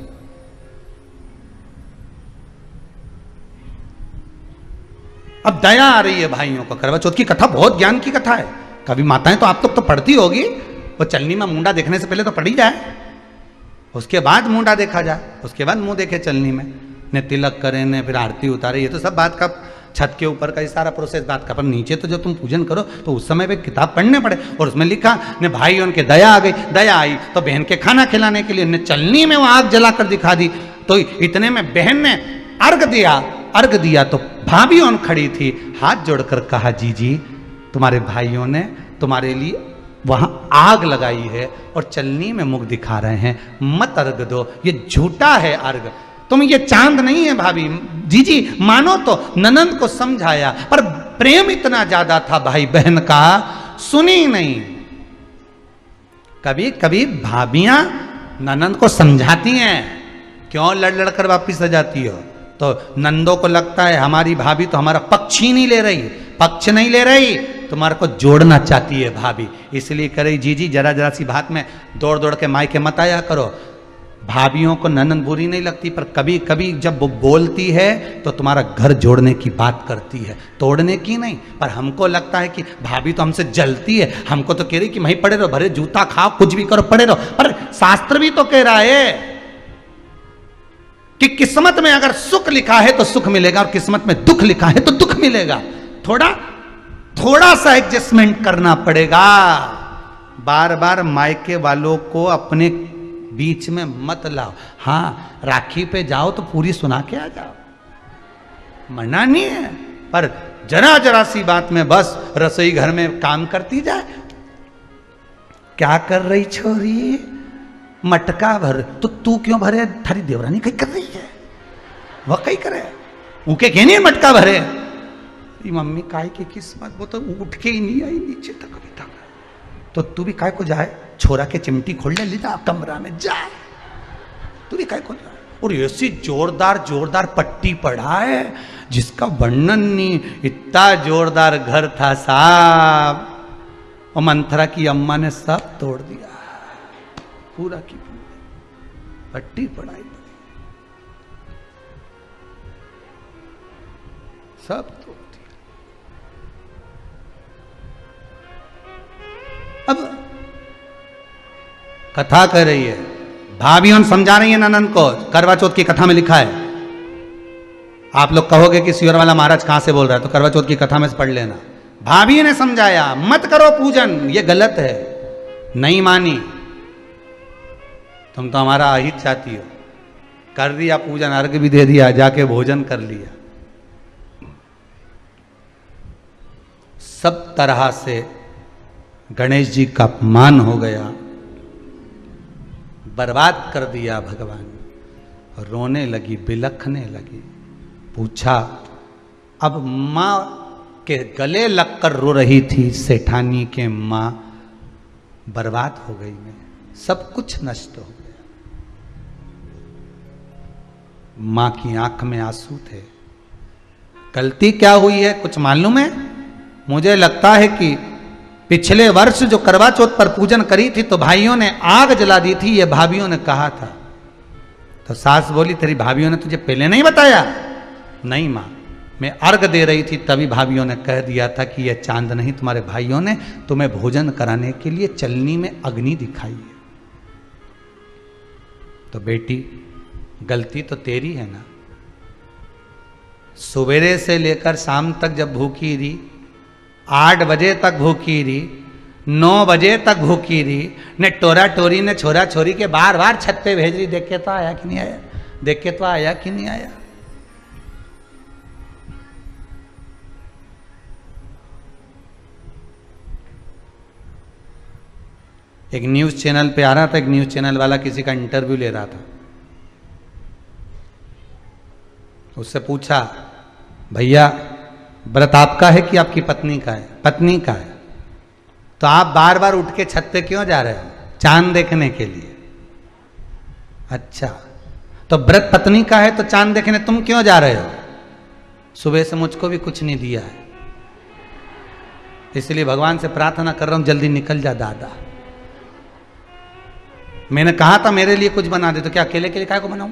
Speaker 2: अब दया आ रही है भाइयों को। करवा चौथ की कथा बहुत ज्ञान की कथा है। कभी माताएं तो आप तो पढ़ती होगी, वो चलनी में मुंडा देखने से पहले तो पढ़ी जाए, उसके बाद मुंडा देखा जाए, उसके बाद मुंह देखे चलनी में, ने तिलक करे, ने फिर आरती उतारे। ये तो सब बात का छत के ऊपर का ये सारा प्रोसेस बात का, पर नीचे तो जब तुम पूजन करो तो उस समय पे किताब पढ़ने पड़े, और उसमें लिखा ने भाई उनके दया आ गई, दया आई तो बहन के खाना खिलाने के लिए ने चलनी में वो आग जलाकर दिखा दी। तो इतने में बहन ने अर्घ दिया तो भाभी उन खड़ी थी, हाथ जोड़कर कहा जी तुम्हारे भाइयों ने तुम्हारे लिए वहां आग लगाई है और चलनी में मुख दिखा रहे हैं, मत अर्घ दो, ये झूठा है अर्घ।
Speaker 1: तुम ये चांद नहीं है भाभी। जी मानो तो ननंद को समझाया, पर प्रेम इतना ज्यादा था भाई बहन का, सुनी नहीं। कभी कभी भाभियां ननंद को समझाती हैं, क्यों लड़ लड़ कर वापिस आ जाती हो। तो नंदों को लगता है हमारी भाभी तो हमारा पक्ष ही नहीं ले रही, पक्ष नहीं ले रही, तुम्हारे को जोड़ना चाहती है भाभी, इसलिए करे जी जरा जरा सी बात में दौड़ दौड़ के मायके मत आया करो। भाभियों को ननंद बुरी नहीं लगती, पर कभी कभी जब वो बोलती है तो तुम्हारा घर जोड़ने की बात करती है, तोड़ने की नहीं। पर हमको लगता है कि भाभी तो हमसे जलती है, हमको तो कह रही कि वहीं पड़े रहो, भरे जूता खाओ, कुछ भी करो, पड़े रहो। पर शास्त्र भी तो कह रहा है कि किस्मत में अगर सुख लिखा है तो सुख मिलेगा, और किस्मत में दुख लिखा है तो दुख मिलेगा। थोड़ा सा एडजस्टमेंट करना पड़ेगा। बार बार मायके वालों को अपने बीच में मत लाओ। हाँ, राखी पे जाओ तो पूरी सुना के आ जाओ, मना नहीं है, पर जरा जरा सी बात में बस रसोई घर में काम करती जाए। क्या कर रही छोरी? मटका भर। तो तू क्यों भरे? थारी देवरानी कहीं कर रही है, वह कहीं करे, ऊके के नहीं मटका भरे। मम्मी काय की किस्मत, वो तो उठ के ही नहीं आई नीचे तक अभी तक। तो तू भी काय को जाए, छोरा के चिमटी खोल ले जा कमरा में जा, तू भी काय को जाए। और ऐसी जोरदार जोरदार पट्टी पड़ा है जिसका वर्णन नहीं, इतना जोरदार घर था साहब। और मंथरा की अम्मा ने सब तोड़ दिया, पूरा की पट्टी पड़ाई, सब तोड़ दिया। अब कथा कर रही है, भाभियों समझा रही है ननंद को। करवा चौथ की कथा में लिखा है, आप लोग कहोगे कि सियोर वाला महाराज कहां से बोल रहा है, तो करवा चौथ की कथा में से पढ़ लेना। भाभी ने समझाया, मत करो पूजन, ये गलत है। नहीं मानी, तुम तो हमारा अहित चाहती हो। कर दिया पूजन, अर्घ भी दे दिया, जाके भोजन कर लिया, सब तरह से गणेश जी का अपमान हो गया, बर्बाद कर दिया भगवान। रोने लगी, बिलखने लगी। पूछा, अब माँ के गले लगकर रो रही थी सेठानी के माँ, बर्बाद हो गई मैं, सब कुछ नष्ट हो गया। माँ की आंख में आंसू थे। गलती क्या हुई है कुछ मालूम है? मुझे लगता है कि पिछले वर्ष जो करवा चौथ पर पूजन करी थी तो भाइयों ने आग जला दी थी, ये भाभियों ने कहा था। तो सास बोली, तेरी भाभियों ने तुझे पहले नहीं बताया? नहीं माँ, मैं अर्घ दे रही थी तभी भाभियों ने कह दिया था कि यह चांद नहीं, तुम्हारे भाइयों ने तुम्हें भोजन कराने के लिए चलनी में अग्नि दिखाई है। तो बेटी, गलती तो तेरी है ना। सवेरे से लेकर शाम तक जब भूखी रही, 8 बजे तक भूखी रही, 9 बजे तक भूखी रही, ने टोरा टोरी ने छोरा छोरी के बार बार छत पे भेज रही, देख के तो आया कि नहीं आया, देख के तो आया कि नहीं आया। एक न्यूज चैनल पे आ रहा था, एक न्यूज चैनल वाला किसी का इंटरव्यू ले रहा था। उससे पूछा, भैया व्रत आपका है कि आपकी पत्नी का है? पत्नी का है। तो आप बार बार उठ के छत पे क्यों जा रहे हो? चांद देखने के लिए। अच्छा, तो व्रत पत्नी का है तो चांद देखने तुम क्यों जा रहे हो? सुबह से मुझको भी कुछ नहीं दिया है, इसलिए भगवान से प्रार्थना कर रहा हूं जल्दी निकल जा दादा। मैंने कहा था मेरे लिए कुछ बना दे, तो क्या अकेले के लिए काय को बनाऊं?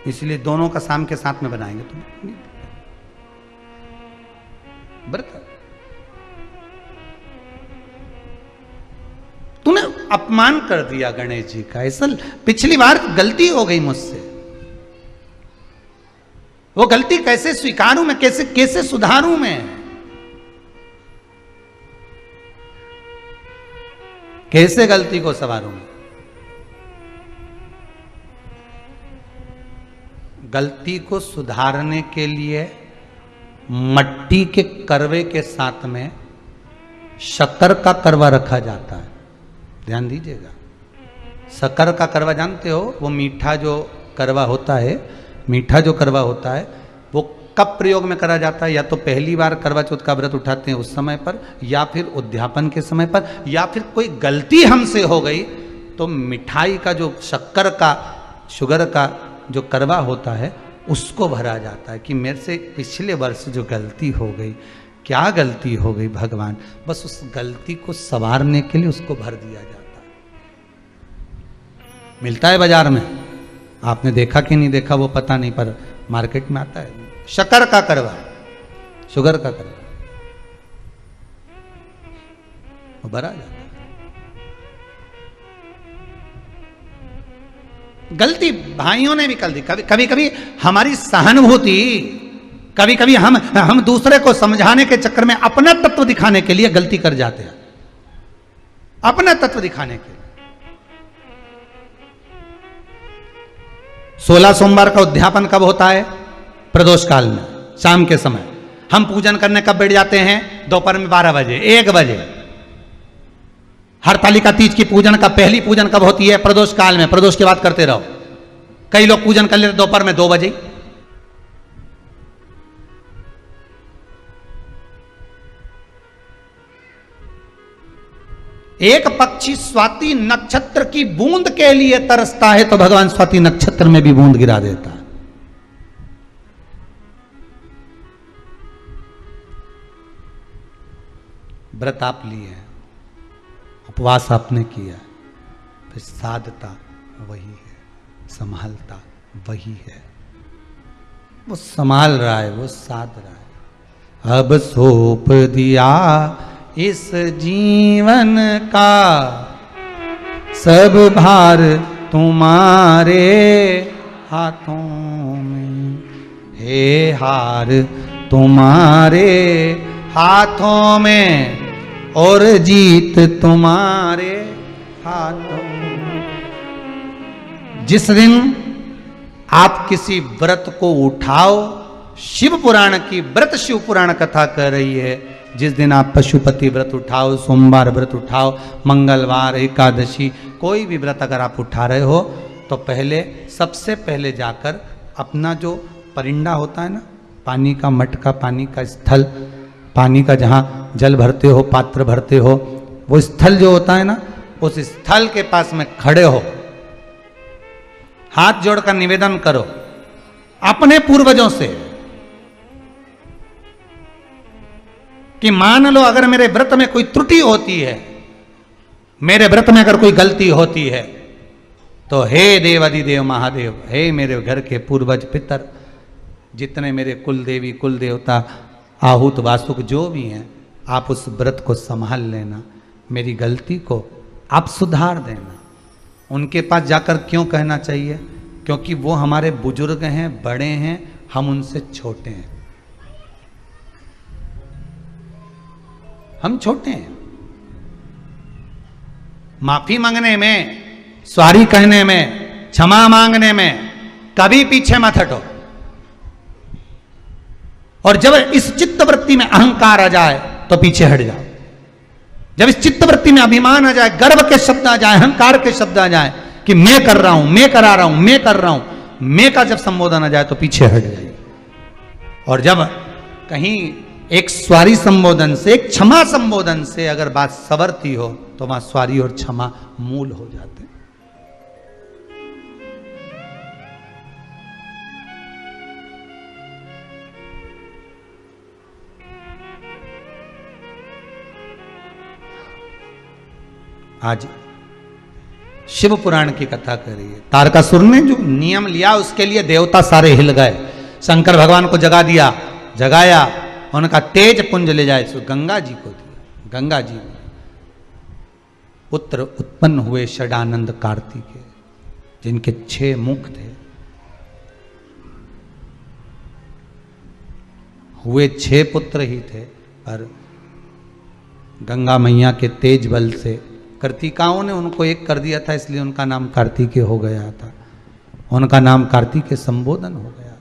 Speaker 1: इसलिए दोनों का शाम के साथ में बनाएंगे। तुम व्रत तूने अपमान कर दिया गणेश जी का। ऐसा पिछली बार गलती हो गई मुझसे, वो गलती कैसे स्वीकारूं मैं, कैसे कैसे सुधारूं मैं, कैसे गलती को संवारूं मैं? गलती को सुधारने के लिए मट्टी के करवे के साथ में शक्कर का करवा रखा जाता है। ध्यान दीजिएगा, शक्कर का करवा जानते हो, वो मीठा जो
Speaker 2: करवा होता है, मीठा जो करवा होता है, वो कब प्रयोग में करा जाता है? या तो पहली बार करवा चौथ का व्रत उठाते हैं उस समय पर, या फिर उद्यापन के समय पर, या फिर कोई गलती हमसे हो गई तो मिठाई का जो शक्कर का, शुगर का जो करवा होता है उसको भरा जाता है कि मेरे से पिछले वर्ष जो गलती हो गई, क्या गलती हो गई भगवान, बस उस गलती को संवारने के लिए उसको भर दिया जाता है। मिलता है बाजार में, आपने देखा कि नहीं देखा वो पता नहीं, पर मार्केट में आता है शक्कर का करवा, शुगर का करवा, वो भरा जाता है। गलती भाइयों ने भी कर दी, कभी कभी हमारी सहानुभूति, कभी कभी हम दूसरे को समझाने के चक्कर में अपना तत्व दिखाने के लिए गलती कर जाते हैं, अपना तत्व दिखाने के लिए। 16 सोमवार का उद्यापन कब होता है? प्रदोष काल में, शाम के समय। हम पूजन करने कब बैठ जाते हैं? दोपहर में 12 बजे, 1 बजे। हरतालिका तीज की पूजन का पहली पूजन कब होती है? प्रदोष काल में। प्रदोष के बाद करते रहो। कई लोग पूजन कर लेते दोपहर में 2 बजे। एक पक्षी स्वाति नक्षत्र की बूंद के लिए तरसता है तो भगवान स्वाति नक्षत्र में भी बूंद गिरा देता है। व्रत आप लिए हैं, उपवास आपने किया, फिर साधता वही है, संभालता वही है। वो संभाल रहा है, वो साध रहा है। अब सौंप दिया इस जीवन का सब भार तुम्हारे हाथों में, हे हार तुम्हारे हाथों में और जीत तुम्हारे हाथों में। जिस दिन आप किसी व्रत को उठाओ, शिव पुराण की व्रत शिव पुराण कथा कर रही है, जिस दिन आप पशुपति व्रत उठाओ, सोमवार व्रत उठाओ, मंगलवार, एकादशी, कोई भी व्रत अगर आप उठा रहे हो तो पहले, सबसे पहले जाकर अपना जो परिंदा होता है ना, पानी का मटका, पानी का स्थल, पानी का जहाँ जल भरते हो, पात्र भरते हो, वो स्थल जो होता है ना, उस स्थल के पास में खड़े हो, हाथ जोड़कर निवेदन करो अपने पूर्वजों से कि मान लो अगर मेरे व्रत में कोई त्रुटि होती है, मेरे व्रत में अगर कोई गलती होती है, तो हे देव अधिदेव महादेव, हे मेरे घर के पूर्वज पितर, जितने मेरे कुल देवी कुल देवता आहूत वासुक जो भी हैं, आप उस व्रत को संभाल लेना, मेरी गलती को आप सुधार देना। उनके पास जाकर क्यों कहना चाहिए? क्योंकि वो हमारे बुजुर्ग हैं, बड़े हैं, हम उनसे छोटे हैं, हम छोटे हैं। माफी मांगने में, सॉरी कहने में, क्षमा मांगने में कभी पीछे मत हटो। और जब इस चित्तवृत्ति में अहंकार आ जाए तो पीछे हट जाओ। जब इस चित्तवृत्ति में अभिमान आ जाए, गर्व के शब्द आ जाए, अहंकार के शब्द आ जाए कि मैं कर रहा हूं, मैं करा रहा हूं, मैं कर रहा हूं, मैं का जब संबोधन आ जाए तो पीछे हट जाइए। और जब कहीं एक स्वारी संबोधन से, एक क्षमा संबोधन से अगर बात सवरती हो तो वहां स्वारी और क्षमा मूल हो जाते हैं। आज शिव पुराण की कथा कर रही है। तारकासुर ने जो नियम लिया उसके लिए देवता सारे हिल गए। शंकर भगवान को जगा दिया, जगाया, उनका तेज पुंज ले जाए सो गंगा जी को दिया। गंगा जी पुत्र उत्पन्न हुए षडानंद कार्तिकेय, जिनके 6 मुख थे। हुए 6 पुत्र ही थे, पर गंगा मैया के तेज बल से कार्तिकाओं ने उनको एक कर दिया था, इसलिए उनका नाम कार्तिकेय हो गया था। उनका नाम कार्तिकेय संबोधन हो गया था,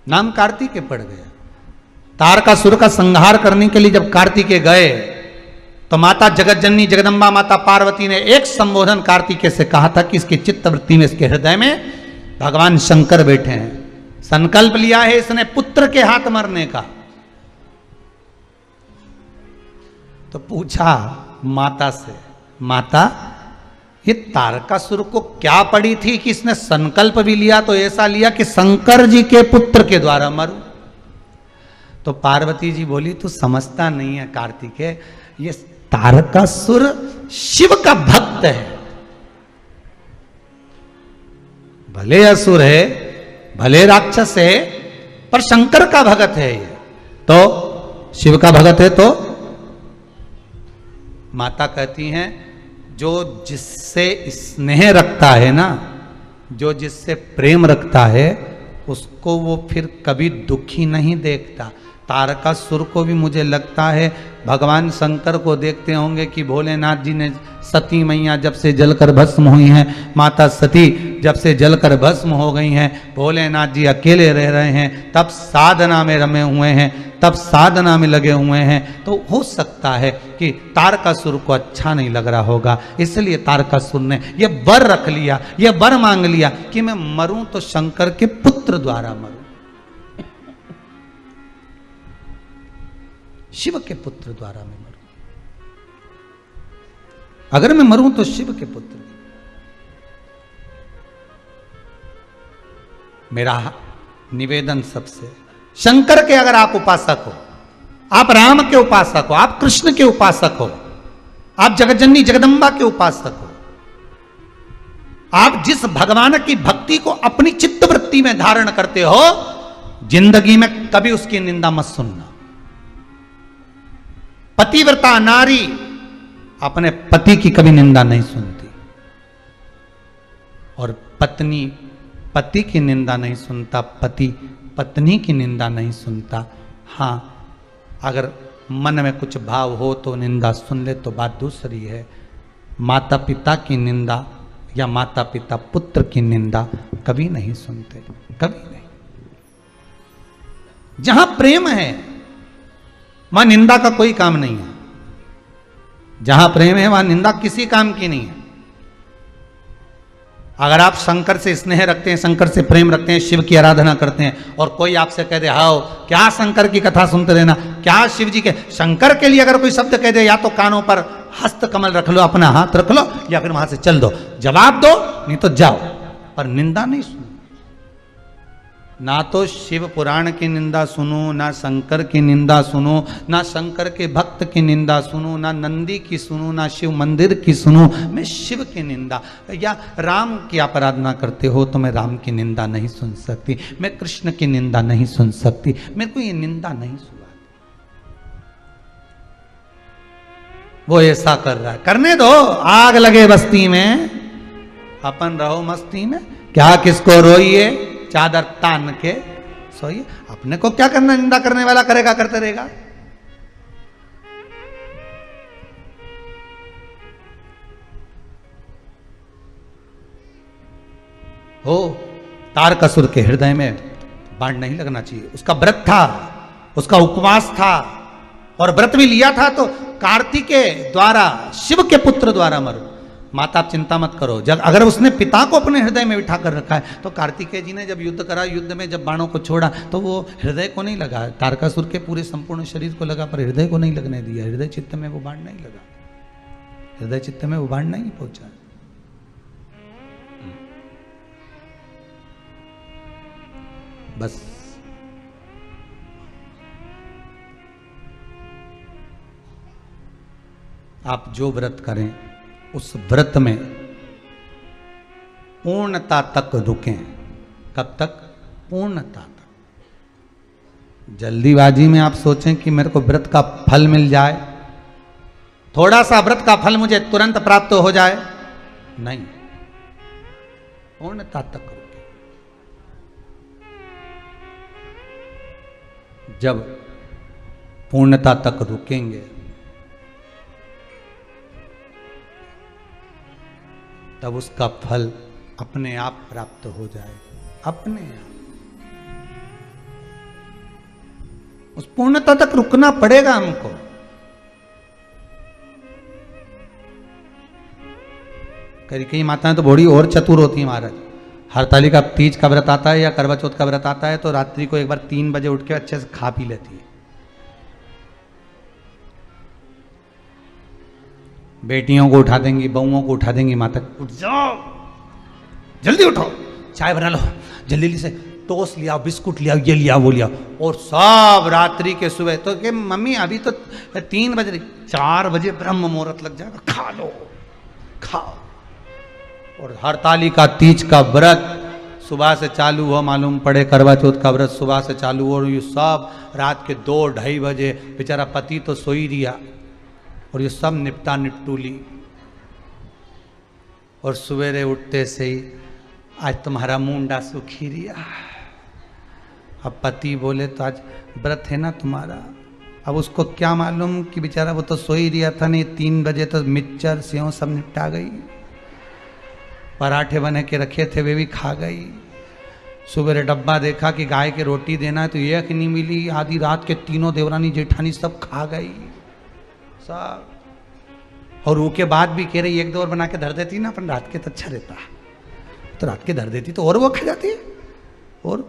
Speaker 2: नाम कार्तिकेय पड़ गया। तारकासुर का संहार करने के लिए जब कार्तिकेय गए तो माता जगत जननी जगदम्बा माता पार्वती ने एक संबोधन कार्तिकेय से कहा था कि इसके चित्तवृत्ति में, इसके हृदय में भगवान शंकर बैठे हैं, संकल्प लिया है इसने पुत्र के हाथ मरने का। तो पूछा माता से, माता ये तारकासुर को क्या पड़ी थी कि इसने संकल्प भी लिया तो ऐसा लिया कि शंकर जी के पुत्र के द्वारा मरूं। तो पार्वती जी बोली तू समझता नहीं है कार्तिकेय, ये तारकासुर शिव का भक्त है, भले असुर है भले राक्षस है पर शंकर का भगत है ये, तो शिव का भगत है। तो माता कहती हैं जो जिससे स्नेह रखता है ना, जो जिससे प्रेम रखता है उसको वो फिर कभी दुखी नहीं देखता। तारकासुर को भी मुझे लगता है भगवान शंकर को देखते होंगे कि भोलेनाथ जी ने सती मैया जब से जलकर भस्म हुई हैं, माता सती जब से जलकर भस्म हो गई हैं, भोलेनाथ जी अकेले रह रहे हैं, तब साधना में रमे हुए हैं, तब साधना में लगे हुए हैं। तो हो सकता है कि तारकासुर को अच्छा नहीं लग रहा होगा, इसलिए तारकासुर ने यह वर रख लिया, यह वर मांग लिया कि मैं मरूं तो शंकर के पुत्र द्वारा मरूं, शिव के पुत्र द्वारा मैं मरूं। अगर मैं मरूं तो शिव के पुत्र। मेरा निवेदन सबसे, शंकर के अगर आप उपासक हो, आप राम के उपासक हो, आप कृष्ण के उपासक हो, आप जगतजननी जगदम्बा के उपासक हो, आप जिस भगवान की भक्ति को अपनी चित्तवृत्ति में धारण करते हो, जिंदगी में कभी उसकी निंदा मत सुनना। पतिव्रता नारी अपने पति की कभी निंदा नहीं सुनती, और पत्नी पति की निंदा नहीं सुनता, पति पत्नी की निंदा नहीं सुनता। हाँ, अगर मन में कुछ भाव हो तो निंदा सुन ले तो बात दूसरी है। माता पिता की निंदा या माता पिता पुत्र की निंदा कभी नहीं सुनते, कभी नहीं। जहां प्रेम है वहां निंदा का कोई काम नहीं है, जहां प्रेम है वहां निंदा किसी काम की नहीं है। अगर आप शंकर से स्नेह रखते हैं, शंकर से प्रेम रखते हैं, शिव की आराधना करते हैं, और कोई आपसे कह दे हाओ क्या शंकर की कथा सुनते रहना, क्या शिव जी के, शंकर के लिए अगर कोई शब्द कह दे, या तो कानों पर हस्त कमल रख लो, अपना हाथ रख लो, या फिर वहां से चल दो, जवाब दो, नहीं तो जाओ, पर निंदा नहीं सुनो। ना तो शिव पुराण की निंदा सुनो, ना शंकर की निंदा सुनो, ना शंकर के भक्त की निंदा सुनो, ना नंदी की सुनो, ना शिव मंदिर की सुनो। मैं शिव की निंदा, या राम की आप आराधना करते हो तो मैं राम की निंदा नहीं सुन सकती, मैं कृष्ण की निंदा नहीं सुन सकती, मेरे को ये निंदा नहीं सुना। वो ऐसा कर रहा है, करने दो, आग लगे बस्ती में, अपन रहो मस्ती में, क्या किसको रोइए, चादर तान के सोइए। अपने को क्या करना, निंदा करने वाला करेगा, करते रहेगा। हो, तारकासुर के हृदय में बाण नहीं लगना चाहिए। उसका व्रत था, उसका उपवास था, और व्रत भी लिया था तो कार्तिकेय द्वारा, शिव के पुत्र द्वारा मरो। माता आप चिंता मत करो, जब अगर उसने पिता को अपने हृदय में बिठा कर रखा है, तो कार्तिकेय जी ने जब युद्ध करा, युद्ध में जब बाणों को छोड़ा तो वो हृदय को नहीं लगा, तारकासुर के पूरे संपूर्ण शरीर को लगा, पर हृदय को नहीं लगने दिया। हृदय चित्त में वो बाण नहीं लगा, हृदय चित्त में वो बाण नहीं पहुंचा। बस आप जो व्रत करें उस व्रत में पूर्णता तक रुकें। कब तक? पूर्णता तक। जल्दीबाजी में आप सोचें कि मेरे को व्रत का फल मिल जाए, थोड़ा सा व्रत का फल मुझे तुरंत प्राप्त हो जाए, नहीं, पूर्णता तक रुकें। जब पूर्णता तक रुकेंगे तब उसका फल अपने आप प्राप्त हो जाए, अपने आप। उस पूर्णता तक रुकना पड़ेगा हमको। कई माताएं तो बड़ी और चतुर होती हैं महाराज, हरतालिका तीज का व्रत आता है या करवा चौथ का व्रत आता है तो रात्रि को एक बार 3 बजे उठ के अच्छे से खा पी लेती है। बेटियों को उठा देंगी, बहुओं को उठा देंगी, माता उठ जाओ, जल्दी उठो, चाय बना लो, जल्दी से टोस्ट लिया, बिस्कुट लिया, ये लिया, वो लिया, और सब रात्रि के सुबह तो कि मम्मी अभी तो 3 बज रही, 4 बजे ब्रह्म मुहूर्त लग जाएगा, खा लो, खाओ। और हरतालिका तीज का व्रत सुबह से चालू हुआ, मालूम पड़े करवा चौथ का व्रत सुबह से चालू हो, और ये सब रात के 2-2:30 बजे बेचारा पति तो सो ही रिया और ये सब निपटा निपटूली, और सवेरे उठते से ही आज तुम्हारा मुंडा सुखी रिया। अब पति बोले तो आज व्रत है ना तुम्हारा। अब उसको क्या मालूम कि बेचारा वो तो सो ही रिया था, नहीं 3 बजे तो मिक्सचर सेव सब निपटा गई, पराठे बने के रखे थे वे भी खा गई। सुबह डब्बा देखा कि गाय के रोटी देना है तो एक नहीं मिली, आधी रात के तीनों देवरानी जेठानी सब खा गई सब। और वो के बाद भी कह रही 1-2 और बना के धर देती ना, अपन रात के तो अच्छा रहता, तो रात के धर देती तो और वो खा जाती है और